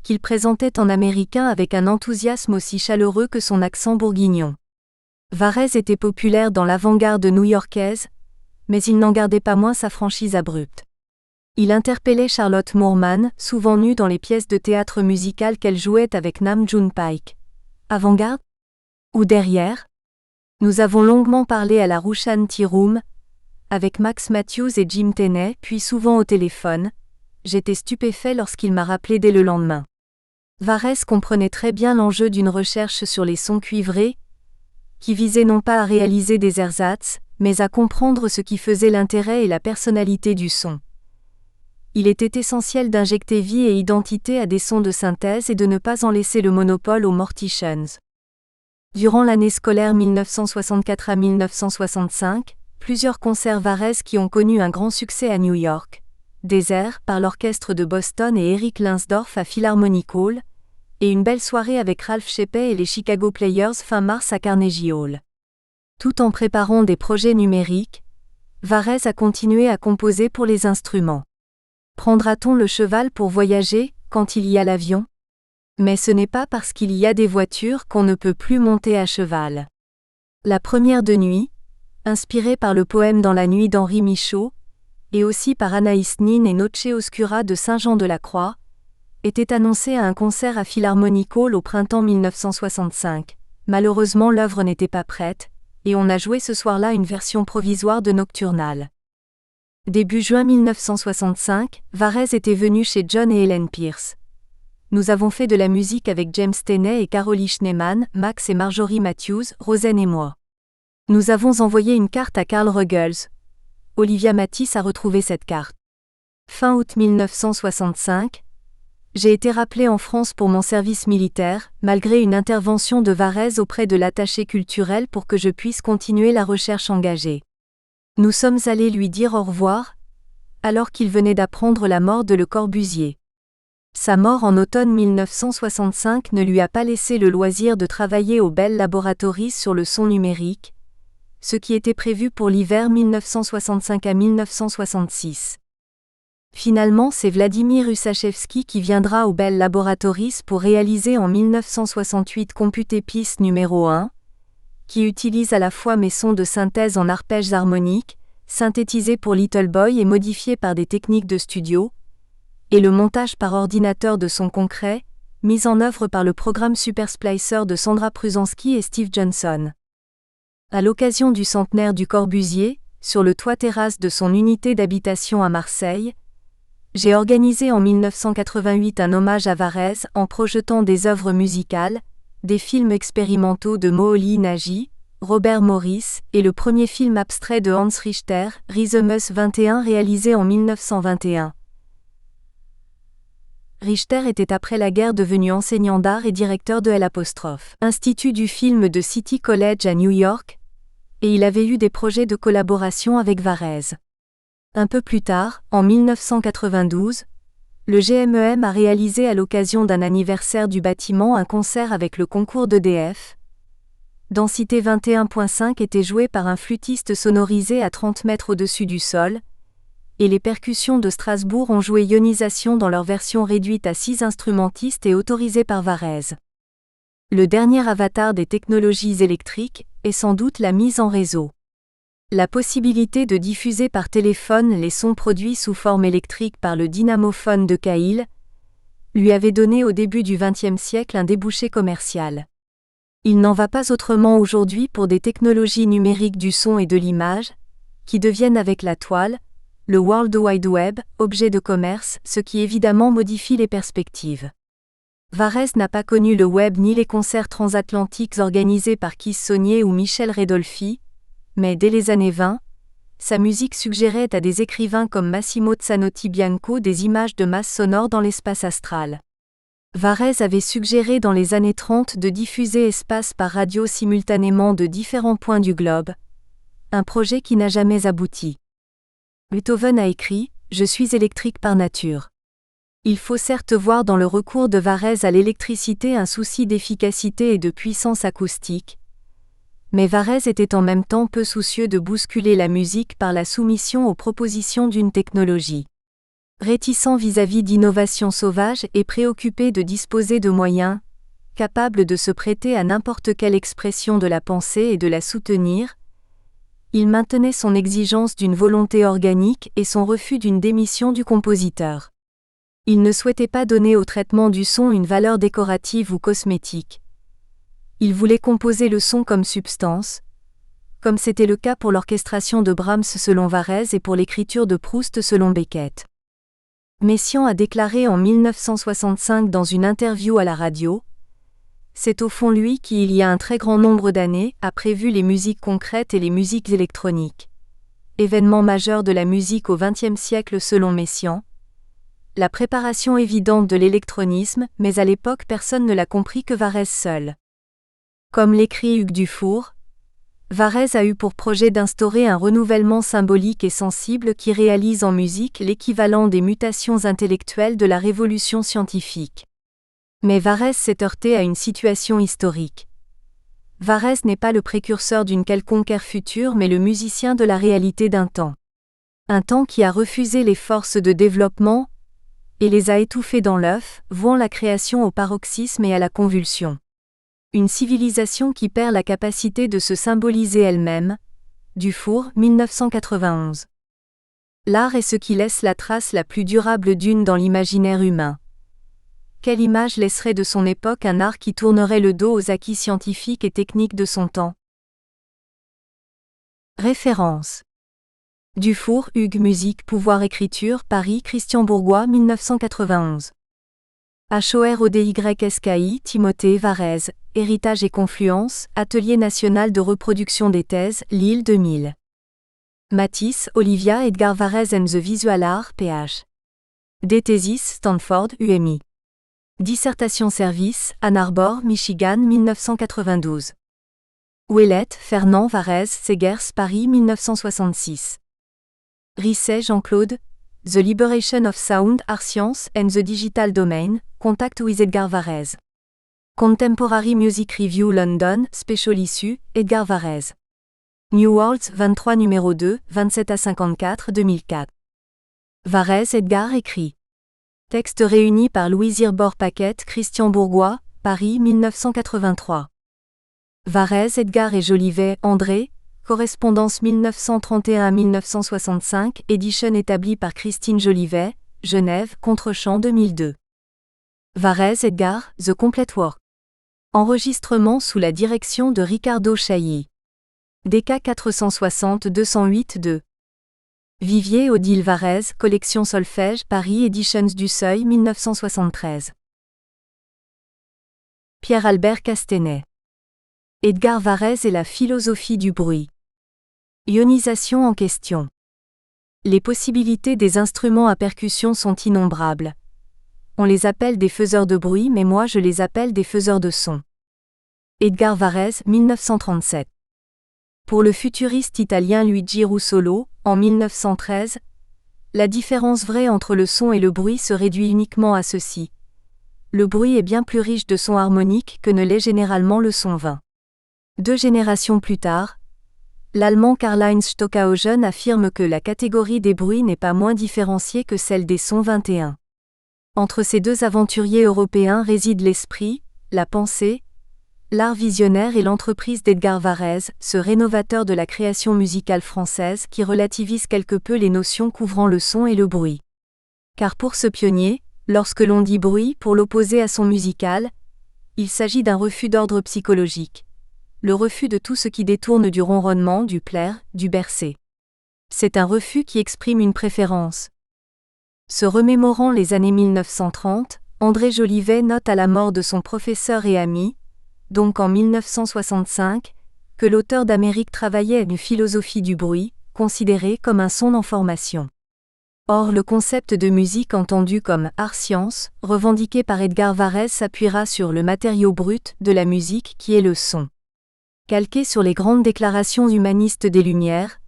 qu'il présentait en américain avec un enthousiasme aussi chaleureux que son accent bourguignon. Varèse était populaire dans l'avant-garde new-yorkaise, mais il n'en gardait pas moins sa franchise abrupte. Il interpellait Charlotte Moorman, souvent nue dans les pièces de théâtre musicales qu'elle jouait avec Nam June Paik. Avant-garde ? Ou derrière ? Nous avons longuement parlé à la Rushan Tea Room, avec Max Matthews et Jim Tenney, puis souvent au téléphone. J'étais stupéfait lorsqu'il m'a rappelé dès le lendemain. Varèse comprenait très bien l'enjeu d'une recherche sur les sons cuivrés, qui visait non pas à réaliser des ersatz, mais à comprendre ce qui faisait l'intérêt et la personnalité du son. Il était essentiel d'injecter vie et identité à des sons de synthèse et de ne pas en laisser le monopole aux Morticians. Durant l'année scolaire 1964 à 1965, plusieurs concerts Varèse qui ont connu un grand succès à New York, des airs par l'orchestre de Boston et Eric Linsdorf à Philharmonic Hall, et une belle soirée avec Ralph Shepey et les Chicago Players fin mars à Carnegie Hall. Tout en préparant des projets numériques, Varèse a continué à composer pour les instruments. Prendra-t-on le cheval pour voyager, quand il y a l'avion ? Mais ce n'est pas parce qu'il y a des voitures qu'on ne peut plus monter à cheval. La première de nuit, inspirée par le poème Dans la nuit d'Henri Michaud, et aussi par Anaïs Nin et Noche Oscura de Saint-Jean-de-la-Croix, était annoncée à un concert à Philharmonic Hall au printemps 1965. Malheureusement l'œuvre n'était pas prête, et on a joué ce soir-là une version provisoire de Nocturnal. Début juin 1965, Varèse était venu chez John et Helen Pierce. Nous avons fait de la musique avec James Tenney et Carolee Schneemann, Max et Marjorie Matthews, Rosen et moi. Nous avons envoyé une carte à Carl Ruggles. Olivia Matisse a retrouvé cette carte. Fin août 1965, j'ai été rappelé en France pour mon service militaire, malgré une intervention de Varèse auprès de l'attaché culturel pour que je puisse continuer la recherche engagée. Nous sommes allés lui dire au revoir, alors qu'il venait d'apprendre la mort de Le Corbusier. Sa mort en automne 1965 ne lui a pas laissé le loisir de travailler au Bell Laboratories sur le son numérique, ce qui était prévu pour l'hiver 1965 à 1966. Finalement, c'est Vladimir Ussachevski qui viendra au Bell Laboratories pour réaliser en 1968 Computer Piece numéro 1, qui utilise à la fois mes sons de synthèse en arpèges harmoniques, synthétisés pour Little Boy et modifiés par des techniques de studio, et le montage par ordinateur de sons concrets, mis en œuvre par le programme Super Splicer de Sandra Prusansky et Steve Johnson. À l'occasion du centenaire du Corbusier, sur le toit-terrasse de son unité d'habitation à Marseille, j'ai organisé en 1988 un hommage à Varèse en projetant des œuvres musicales, des films expérimentaux de Moholy Nagy, Robert Morris, et le premier film abstrait de Hans Richter, Rhythmus 21 réalisé en 1921. Richter était après la guerre devenu enseignant d'art et directeur de l'Institut du film de City College à New York, et il avait eu des projets de collaboration avec Varèse. Un peu plus tard, en 1992, Le GMEM a réalisé à l'occasion d'un anniversaire du bâtiment un concert avec le concours d'EDF. Densité 21.5 était jouée par un flûtiste sonorisé à 30 mètres au-dessus du sol, et les percussions de Strasbourg ont joué ionisation dans leur version réduite à 6 instrumentistes et autorisée par Varèse. Le dernier avatar des technologies électriques est sans doute la mise en réseau. La possibilité de diffuser par téléphone les sons produits sous forme électrique par le dynamophone de Cail lui avait donné au début du XXe siècle un débouché commercial. Il n'en va pas autrement aujourd'hui pour des technologies numériques du son et de l'image, qui deviennent avec la toile, le World Wide Web, objet de commerce, ce qui évidemment modifie les perspectives. Varèse n'a pas connu le web ni les concerts transatlantiques organisés par Keith Saunier ou Michel Redolfi, mais dès les années 20, sa musique suggérait à des écrivains comme Massimo Zanotti Bianco des images de masse sonore dans l'espace astral. Varèse avait suggéré dans les années 30 de diffuser espace par radio simultanément de différents points du globe, un projet qui n'a jamais abouti. Beethoven a écrit « Je suis électrique par nature ». Il faut certes voir dans le recours de Varèse à l'électricité un souci d'efficacité et de puissance acoustique, mais Varèse était en même temps peu soucieux de bousculer la musique par la soumission aux propositions d'une technologie. Réticent vis-à-vis d'innovations sauvages et préoccupé de disposer de moyens, capables de se prêter à n'importe quelle expression de la pensée et de la soutenir, il maintenait son exigence d'une volonté organique et son refus d'une démission du compositeur. Il ne souhaitait pas donner au traitement du son une valeur décorative ou cosmétique. Il voulait composer le son comme substance, comme c'était le cas pour l'orchestration de Brahms selon Varèse et pour l'écriture de Proust selon Beckett. Messiaen a déclaré en 1965 dans une interview à la radio « C'est au fond lui qui, il y a un très grand nombre d'années, a prévu les musiques concrètes et les musiques électroniques. Événement majeur de la musique au XXe siècle selon Messiaen. La préparation évidente de l'électronisme, mais à l'époque personne ne l'a compris que Varèse seul. » Comme l'écrit Hugues Dufour, Varèse a eu pour projet d'instaurer un renouvellement symbolique et sensible qui réalise en musique l'équivalent des mutations intellectuelles de la révolution scientifique. Mais Varèse s'est heurté à une situation historique. Varèse n'est pas le précurseur d'une quelconque ère future mais le musicien de la réalité d'un temps. Un temps qui a refusé les forces de développement et les a étouffées dans l'œuf, vouant la création au paroxysme et à la convulsion. Une civilisation qui perd la capacité de se symboliser elle-même. Dufour, 1991. L'art est ce qui laisse la trace la plus durable d'une dans l'imaginaire humain. Quelle image laisserait de son époque un art qui tournerait le dos aux acquis scientifiques et techniques de son temps? Référence. Dufour, Hugues Musique, Pouvoir, Écriture, Paris, Christian Bourgois, 1991. HORODYSKI, Timothée Varèse, Héritage et Confluence, Atelier national de reproduction des thèses, Lille 2000. Matisse, Olivia Edgar Varèse and the Visual Art, PH. D-Thesis, Stanford, UMI. Dissertation Service, Ann Arbor, Michigan, 1992. Ouellette, Fernand Varèse, Segers, Paris, 1966. Risset, Jean-Claude, The Liberation of Sound, Art Science and the Digital Domain, Contact with Edgar Varèse. Contemporary Music Review London, Special Issue, Edgar Varèse. New Worlds 23 numéro 2, 27-54, 2004. Varèse Edgar écrit. Texte réuni par Louise Irbord-Paquette, Christian Bourgois, Paris 1983. Varèse Edgar et Jolivet, André, correspondance 1931-1965, édition établie par Christine Jolivet, Genève, Contrechamp 2002. Varèse Edgar, The Complete Work. Enregistrement sous la direction de Ricardo Chailly. DK 460-208-2. Vivier Odile Varèse, Collection Solfège, Paris Editions du Seuil 1973. Pierre-Albert Castanet. Edgar Varèse et la philosophie du bruit. Ionisation en question. Les possibilités des instruments à percussion sont innombrables. On les appelle des faiseurs de bruit mais moi je les appelle des faiseurs de son. Edgar Varèse, 1937. Pour le futuriste italien Luigi Russolo, en 1913, La différence vraie entre le son et le bruit se réduit uniquement à ceci. Le bruit est bien plus riche de sons harmoniques que ne l'est généralement le son vain. 2 générations plus tard, l'Allemand Karl-Heinz Stockhausen affirme que la catégorie des bruits n'est pas moins différenciée que celle des sons 21. Entre ces 2 aventuriers européens résident l'esprit, la pensée, l'art visionnaire et l'entreprise d'Edgar Varèse, ce rénovateur de la création musicale française qui relativise quelque peu les notions couvrant le son et le bruit. Car pour ce pionnier, lorsque l'on dit bruit pour l'opposer à son musical, il s'agit d'un refus d'ordre psychologique. Le refus de tout ce qui détourne du ronronnement, du plaire, du bercer. C'est un refus qui exprime une préférence. Se remémorant les années 1930, André Jolivet note à la mort de son professeur et ami, donc en 1965, que l'auteur d'Amérique travaillait à une philosophie du bruit, considérée comme un son en formation. Or le concept de musique entendu comme « art-science », revendiqué par Edgar Varèse s'appuiera sur le matériau brut de la musique qui est le son. Calqué sur les grandes déclarations humanistes des Lumières,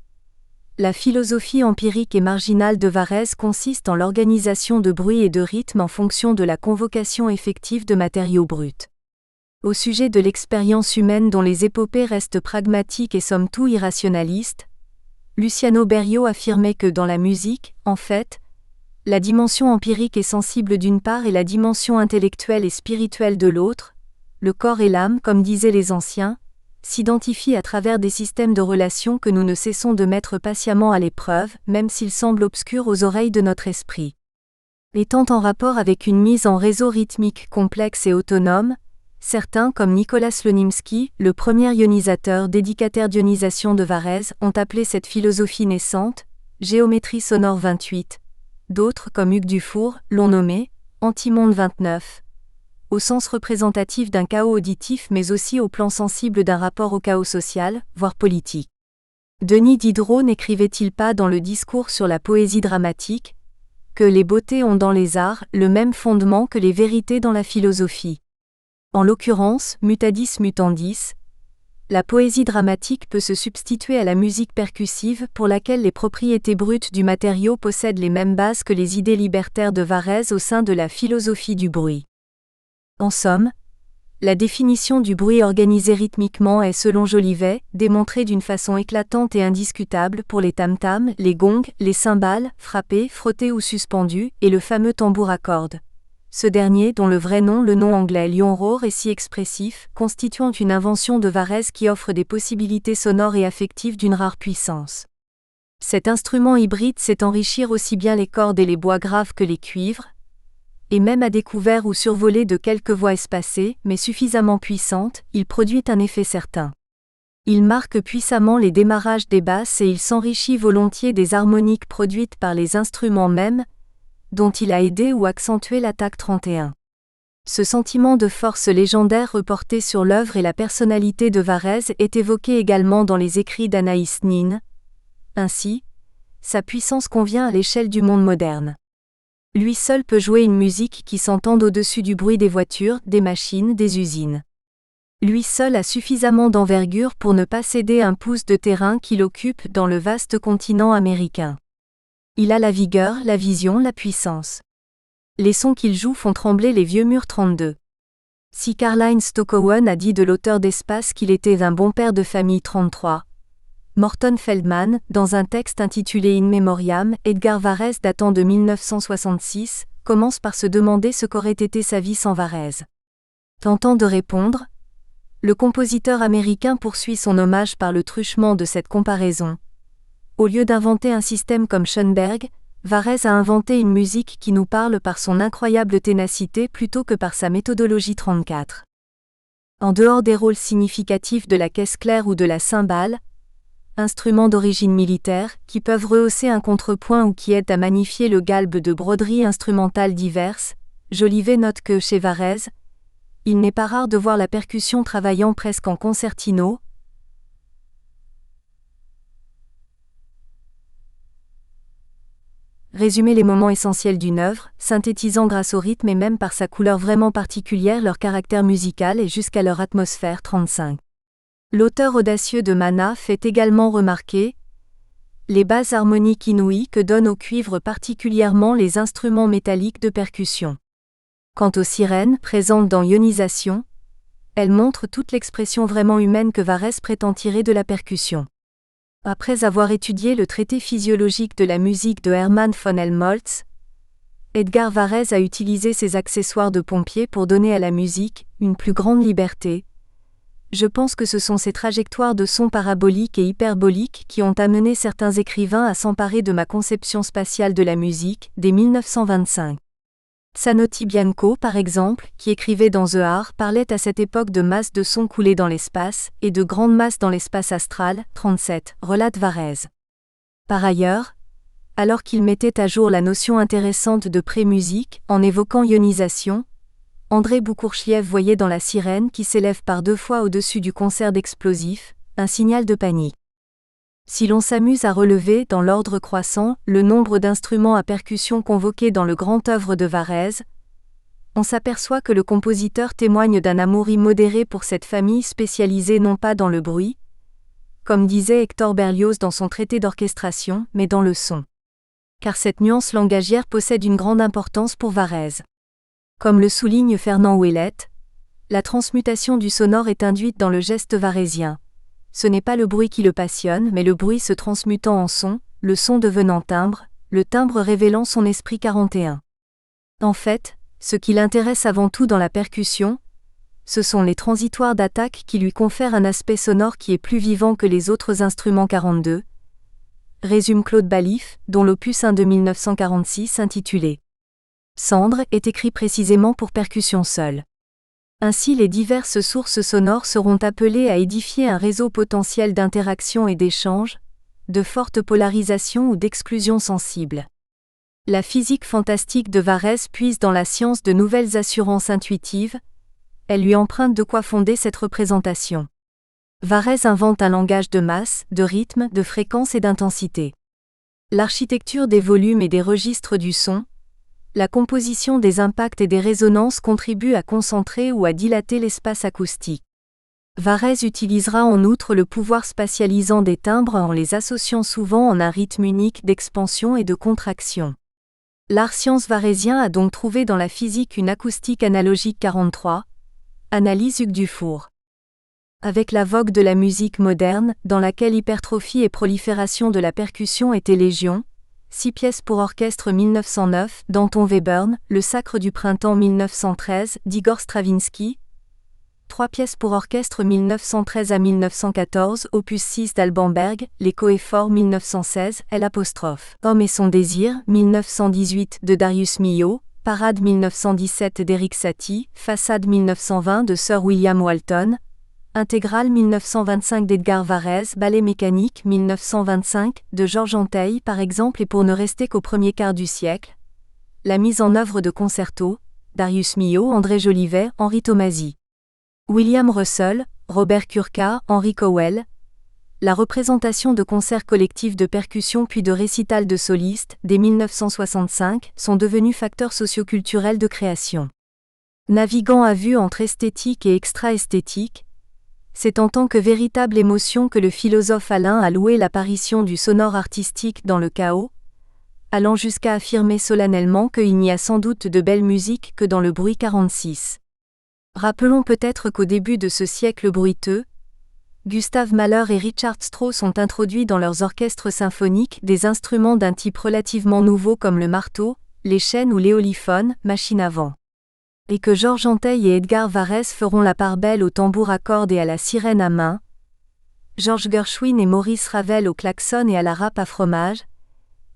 la philosophie empirique et marginale de Varèse consiste en l'organisation de bruit et de rythme en fonction de la convocation effective de matériaux bruts. Au sujet de l'expérience humaine dont les épopées restent pragmatiques et somme toute irrationalistes, Luciano Berio affirmait que dans la musique, en fait, la dimension empirique et sensible d'une part et la dimension intellectuelle et spirituelle de l'autre, le corps et l'âme comme disaient les anciens, s'identifient à travers des systèmes de relations que nous ne cessons de mettre patiemment à l'épreuve, même s'ils semblent obscurs aux oreilles de notre esprit. Étant en rapport avec une mise en réseau rythmique complexe et autonome, certains comme Nicolas Slonimsky, le premier ionisateur dédicataire d'ionisation de Varèse, ont appelé cette philosophie naissante « géométrie sonore 28 ». D'autres comme Hugues Dufour l'ont nommé « antimonde 29 », au sens représentatif d'un chaos auditif mais aussi au plan sensible d'un rapport au chaos social, voire politique. Denis Diderot n'écrivait-il pas dans le discours sur la poésie dramatique que les beautés ont dans les arts le même fondement que les vérités dans la philosophie? En l'occurrence, mutadis mutandis, la poésie dramatique peut se substituer à la musique percussive pour laquelle les propriétés brutes du matériau possèdent les mêmes bases que les idées libertaires de Varèse au sein de la philosophie du bruit. En somme, la définition du bruit organisé rythmiquement est, selon Jolivet, démontrée d'une façon éclatante et indiscutable pour les tam-tams, les gongs, les cymbales, frappés, frottés ou suspendus, et le fameux tambour à cordes. Ce dernier, dont le vrai nom, le nom anglais lion roar, est si expressif, constituant une invention de Varèse qui offre des possibilités sonores et affectives d'une rare puissance. Cet instrument hybride sait enrichir aussi bien les cordes et les bois graves que les cuivres, et même à découvert ou survolé de quelques voix espacées, mais suffisamment puissantes, il produit un effet certain. Il marque puissamment les démarrages des basses et il s'enrichit volontiers des harmoniques produites par les instruments mêmes, dont il a aidé ou accentué l'attaque 31. Ce sentiment de force légendaire reporté sur l'œuvre et la personnalité de Varèse est évoqué également dans les écrits d'Anaïs Nin. Ainsi, sa puissance convient à l'échelle du monde moderne. Lui seul peut jouer une musique qui s'entende au-dessus du bruit des voitures, des machines, des usines. Lui seul a suffisamment d'envergure pour ne pas céder un pouce de terrain qu'il occupe dans le vaste continent américain. Il a la vigueur, la vision, la puissance. Les sons qu'il joue font trembler les vieux murs 32. Si Karl-Heinz Stockhausen a dit de l'auteur d'Espace qu'il était un bon père de famille 33, Morton Feldman, dans un texte intitulé In Memoriam, Edgar Varèse datant de 1966, commence par se demander ce qu'aurait été sa vie sans Varèse. Tentant de répondre, le compositeur américain poursuit son hommage par le truchement de cette comparaison. Au lieu d'inventer un système comme Schoenberg, Varèse a inventé une musique qui nous parle par son incroyable ténacité plutôt que par sa méthodologie 34. En dehors des rôles significatifs de la caisse claire ou de la cymbale, instruments d'origine militaire, qui peuvent rehausser un contrepoint ou qui aident à magnifier le galbe de broderies instrumentales diverses, Jolivet note que, chez Varèse, il n'est pas rare de voir la percussion travaillant presque en concertino. Résumer les moments essentiels d'une œuvre, synthétisant grâce au rythme et même par sa couleur vraiment particulière leur caractère musical et jusqu'à leur atmosphère 35. L'auteur audacieux de Mana fait également remarquer les bases harmoniques inouïes que donnent au cuivre particulièrement les instruments métalliques de percussion. Quant aux sirènes, présentes dans Ionisation, elles montrent toute l'expression vraiment humaine que Varèse prétend tirer de la percussion. Après avoir étudié le traité physiologique de la musique de Hermann von Helmholtz, Edgar Varèse a utilisé ses accessoires de pompier pour donner à la musique une plus grande liberté. Je pense que ce sont ces trajectoires de sons paraboliques et hyperboliques qui ont amené certains écrivains à s'emparer de ma conception spatiale de la musique, dès 1925. Zanotti Bianco, par exemple, qui écrivait dans The Art, parlait à cette époque de masses de sons coulées dans l'espace, et de grandes masses dans l'espace astral, 37, relate Varèse. Par ailleurs, alors qu'il mettait à jour la notion intéressante de pré-musique, en évoquant ionisation, André Bourkourchiev voyait dans la sirène qui s'élève par 2 fois au-dessus du concert d'explosifs, un signal de panique. Si l'on s'amuse à relever, dans l'ordre croissant, le nombre d'instruments à percussion convoqués dans le grand œuvre de Varèse, on s'aperçoit que le compositeur témoigne d'un amour immodéré pour cette famille spécialisée non pas dans le bruit, comme disait Hector Berlioz dans son traité d'orchestration, mais dans le son. Car cette nuance langagière possède une grande importance pour Varèse. Comme le souligne Fernand Ouellette, la transmutation du sonore est induite dans le geste varésien. Ce n'est pas le bruit qui le passionne, mais le bruit se transmutant en son, le son devenant timbre, le timbre révélant son esprit 41. En fait, ce qui l'intéresse avant tout dans la percussion, ce sont les transitoires d'attaque qui lui confèrent un aspect sonore qui est plus vivant que les autres instruments 42, résume Claude Ballif, dont l'opus 1 de 1946 intitulé Cendre est écrit précisément pour percussion seule. Ainsi les diverses sources sonores seront appelées à édifier un réseau potentiel d'interaction et d'échange, de forte polarisation ou d'exclusion sensible. La physique fantastique de Varèse puise dans la science de nouvelles assurances intuitives, elle lui emprunte de quoi fonder cette représentation. Varèse invente un langage de masse, de rythme, de fréquence et d'intensité. L'architecture des volumes et des registres du son, la composition des impacts et des résonances contribue à concentrer ou à dilater l'espace acoustique. Varèse utilisera en outre le pouvoir spatialisant des timbres en les associant souvent en un rythme unique d'expansion et de contraction. L'art science varésien a donc trouvé dans la physique une acoustique analogique 43, analyse Hugues Dufour. Avec la vogue de la musique moderne, dans laquelle hypertrophie et prolifération de la percussion étaient légion, 6 pièces pour orchestre 1909 d'Anton Webern, Le Sacre du Printemps 1913 d'Igor Stravinsky, 3 pièces pour orchestre 1913 à 1914 opus 6 d'Alban Berg, Les Coefforts 1916 L'. Homme et son désir 1918 de Darius Milhaud, Parade 1917 d'Eric Satie, Façade 1920 de Sir William Walton, Intégrale 1925 d'Edgar Varèse, Ballet mécanique 1925 de Georges Antheil par exemple et pour ne rester qu'au premier quart du siècle, la mise en œuvre de concertos, Darius Milhaud, André Jolivet, Henri Tomasi, William Russell, Robert Kurka, Henry Cowell, la représentation de concerts collectifs de percussion puis de récitals de solistes, dès 1965, sont devenus facteurs socioculturels de création. Naviguant à vue entre esthétique et extra-esthétique, c'est en tant que véritable émotion que le philosophe Alain a loué l'apparition du sonore artistique dans le chaos, allant jusqu'à affirmer solennellement qu'il n'y a sans doute de belle musique que dans le bruit 46. Rappelons peut-être qu'au début de ce siècle bruiteux, Gustav Mahler et Richard Strauss ont introduit dans leurs orchestres symphoniques des instruments d'un type relativement nouveau comme le marteau, les chaînes ou l'éolyphone, machine à vent. Et que Georges Antheil et Edgar Varèse feront la part belle au tambour à cordes et à la sirène à main, Georges Gershwin et Maurice Ravel au klaxon et à la râpe à fromage,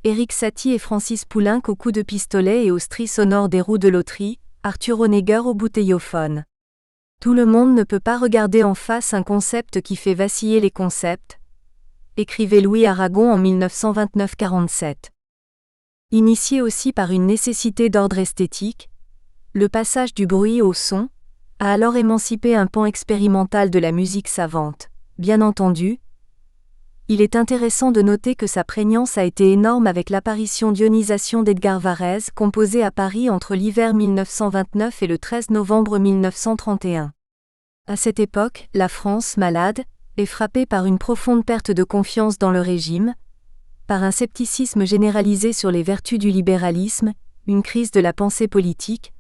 Éric Satie et Francis Poulenc au coup de pistolet et au stries sonore des roues de loterie, Arthur Honegger au bouteillophone. Tout le monde ne peut pas regarder en face un concept qui fait vaciller les concepts, écrivait Louis Aragon en 1929-47. Initié aussi par une nécessité d'ordre esthétique, le passage du bruit au son a alors émancipé un pan expérimental de la musique savante. Bien entendu, il est intéressant de noter que sa prégnance a été énorme avec l'apparition d'Ionisation d'Edgar Varèse composée à Paris entre l'hiver 1929 et le 13 novembre 1931. À cette époque, la France, malade, est frappée par une profonde perte de confiance dans le régime, par un scepticisme généralisé sur les vertus du libéralisme, une crise de la pensée politique,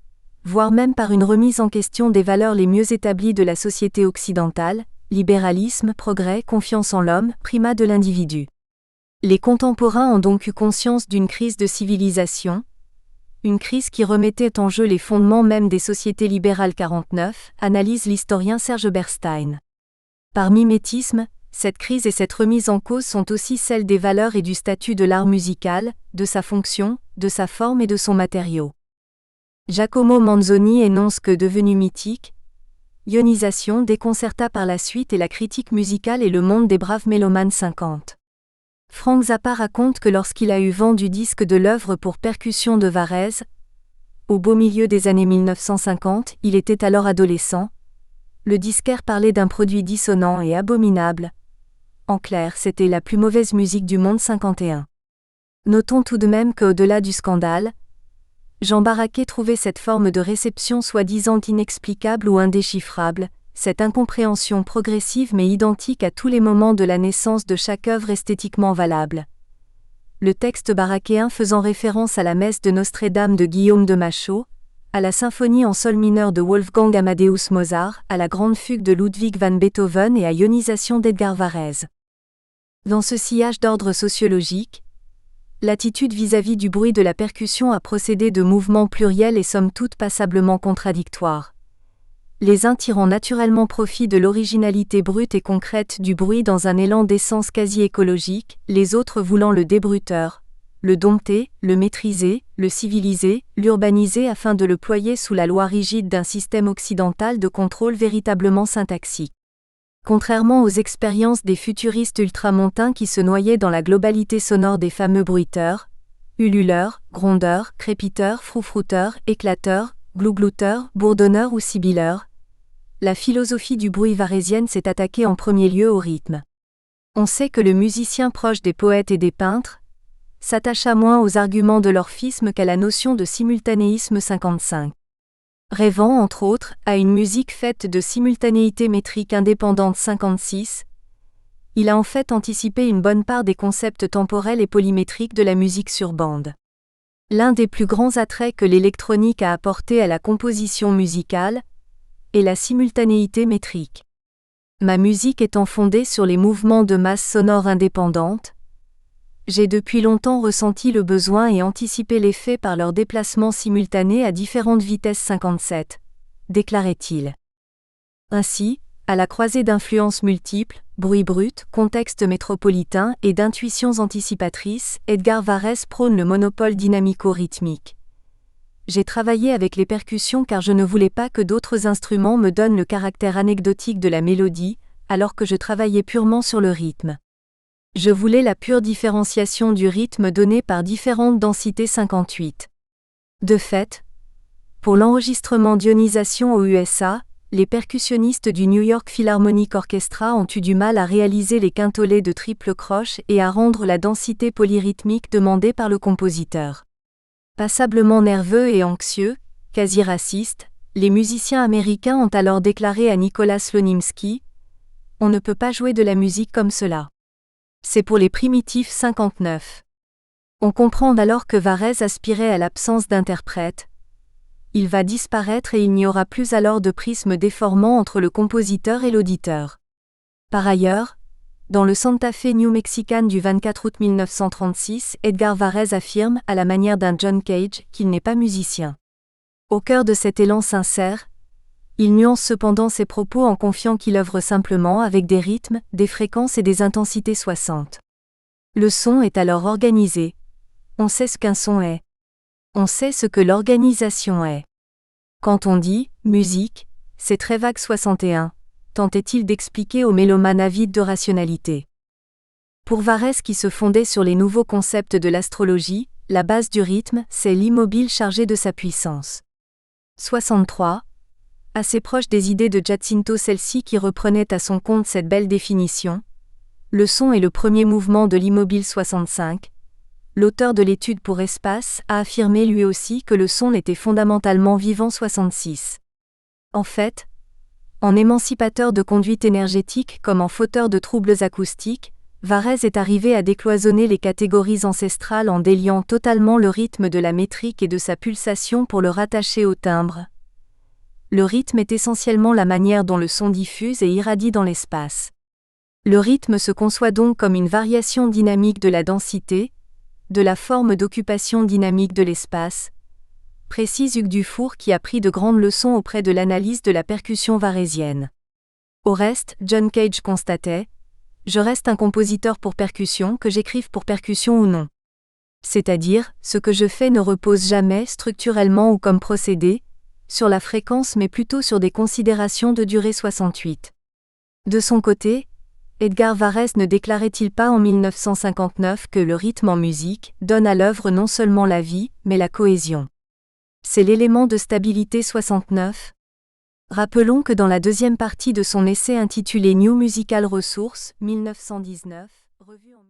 voire même par une remise en question des valeurs les mieux établies de la société occidentale, libéralisme, progrès, confiance en l'homme, primat de l'individu. Les contemporains ont donc eu conscience d'une crise de civilisation, une crise qui remettait en jeu les fondements même des sociétés libérales 49, analyse l'historien Serge Bernstein. Par mimétisme, cette crise et cette remise en cause sont aussi celles des valeurs et du statut de l'art musical, de sa fonction, de sa forme et de son matériau. Giacomo Manzoni énonce que devenu mythique, Ionisation déconcerta par la suite et la critique musicale et le monde des braves mélomanes 50. Frank Zappa raconte que lorsqu'il a eu vent du disque de l'œuvre pour percussion de Varèse, au beau milieu des années 1950, il était alors adolescent, le disquaire parlait d'un produit dissonant et abominable. En clair, c'était la plus mauvaise musique du monde 51. Notons tout de même qu'au-delà du scandale, Jean Barraquet trouvait cette forme de réception soi-disant inexplicable ou indéchiffrable, cette incompréhension progressive mais identique à tous les moments de la naissance de chaque œuvre esthétiquement valable. Le texte barraquéen faisant référence à la messe de Notre-Dame de Guillaume de Machaut, à la symphonie en sol mineur de Wolfgang Amadeus Mozart, à la grande fugue de Ludwig van Beethoven et à Ionisation d'Edgar Varèse. Dans ce sillage d'ordre sociologique, l'attitude vis-à-vis du bruit de la percussion a procédé de mouvements pluriels et somme toute passablement contradictoires. Les uns tirant naturellement profit de l'originalité brute et concrète du bruit dans un élan d'essence quasi écologique, les autres voulant le débruteur, le dompter, le maîtriser, le civiliser, l'urbaniser afin de le ployer sous la loi rigide d'un système occidental de contrôle véritablement syntaxique. Contrairement aux expériences des futuristes ultramontains qui se noyaient dans la globalité sonore des fameux bruiteurs, ululeurs, grondeurs, crépiteurs, froufrouteurs, éclateurs, glouglouteurs, bourdonneurs ou sibileurs, la philosophie du bruit varésienne s'est attaquée en premier lieu au rythme. On sait que le musicien proche des poètes et des peintres s'attacha moins aux arguments de l'orphisme qu'à la notion de simultanéisme 55. Rêvant, entre autres, à une musique faite de simultanéité métrique indépendante 56, il a en fait anticipé une bonne part des concepts temporels et polymétriques de la musique sur bande. L'un des plus grands attraits que l'électronique a apporté à la composition musicale est la simultanéité métrique. Ma musique étant fondée sur les mouvements de masse sonore indépendante, j'ai depuis longtemps ressenti le besoin et anticipé l'effet par leur déplacement simultané à différentes vitesses 57, déclarait-il. Ainsi, à la croisée d'influences multiples, bruit brut, contexte métropolitain et d'intuitions anticipatrices, Edgar Varèse prône le monopole dynamico-rythmique. J'ai travaillé avec les percussions car je ne voulais pas que d'autres instruments me donnent le caractère anecdotique de la mélodie, alors que je travaillais purement sur le rythme. Je voulais la pure différenciation du rythme donné par différentes densités 58. De fait, pour l'enregistrement d'Ionisation aux USA, les percussionnistes du New York Philharmonic Orchestra ont eu du mal à réaliser les quintolets de triple croche et à rendre la densité polyrythmique demandée par le compositeur. Passablement nerveux et anxieux, quasi racistes, les musiciens américains ont alors déclaré à Nicolas Slonimsky : « On ne peut pas jouer de la musique comme cela. C'est pour les primitifs 59. » On comprend alors que Varèse aspirait à l'absence d'interprète. Il va disparaître et il n'y aura plus alors de prisme déformant entre le compositeur et l'auditeur. Par ailleurs, dans le Santa Fe New Mexican du 24 août 1936, Edgar Varèse affirme, à la manière d'un John Cage, qu'il n'est pas musicien. Au cœur de cet élan sincère, il nuance cependant ses propos en confiant qu'il œuvre simplement avec des rythmes, des fréquences et des intensités 60. Le son est alors organisé. On sait ce qu'un son est. On sait ce que l'organisation est. Quand on dit « musique », c'est très vague 61, tentait-il d'expliquer aux mélomanes avides de rationalité. Pour Varèse qui se fondait sur les nouveaux concepts de l'astrologie, la base du rythme, c'est l'immobile chargé de sa puissance. 63. Assez proche des idées de Giacinto Scelsi qui reprenait à son compte cette belle définition. Le son est le premier mouvement de l'immobile 65. L'auteur de l'étude pour Espace a affirmé lui aussi que le son était fondamentalement vivant 66. En fait, en émancipateur de conduite énergétique comme en fauteur de troubles acoustiques, Varèse est arrivé à décloisonner les catégories ancestrales en déliant totalement le rythme de la métrique et de sa pulsation pour le rattacher au timbre. Le rythme est essentiellement la manière dont le son diffuse et irradie dans l'espace. Le rythme se conçoit donc comme une variation dynamique de la densité, de la forme d'occupation dynamique de l'espace, précise Hugues Dufour qui a pris de grandes leçons auprès de l'analyse de la percussion varésienne. Au reste, John Cage constatait « Je reste un compositeur pour percussion, que j'écrive pour percussion ou non. C'est-à-dire, ce que je fais ne repose jamais, structurellement ou comme procédé, sur la fréquence mais plutôt sur des considérations de durée 68. » De son côté, Edgar Varèse ne déclarait-il pas en 1959 que le rythme en musique donne à l'œuvre non seulement la vie, mais la cohésion. C'est l'élément de stabilité 69. Rappelons que dans la deuxième partie de son essai intitulé New Musical Resources, 1919, revue en...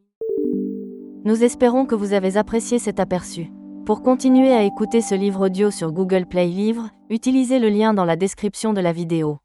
Nous espérons que vous avez apprécié cet aperçu. Pour continuer à écouter ce livre audio sur Google Play Livres, utilisez le lien dans la description de la vidéo.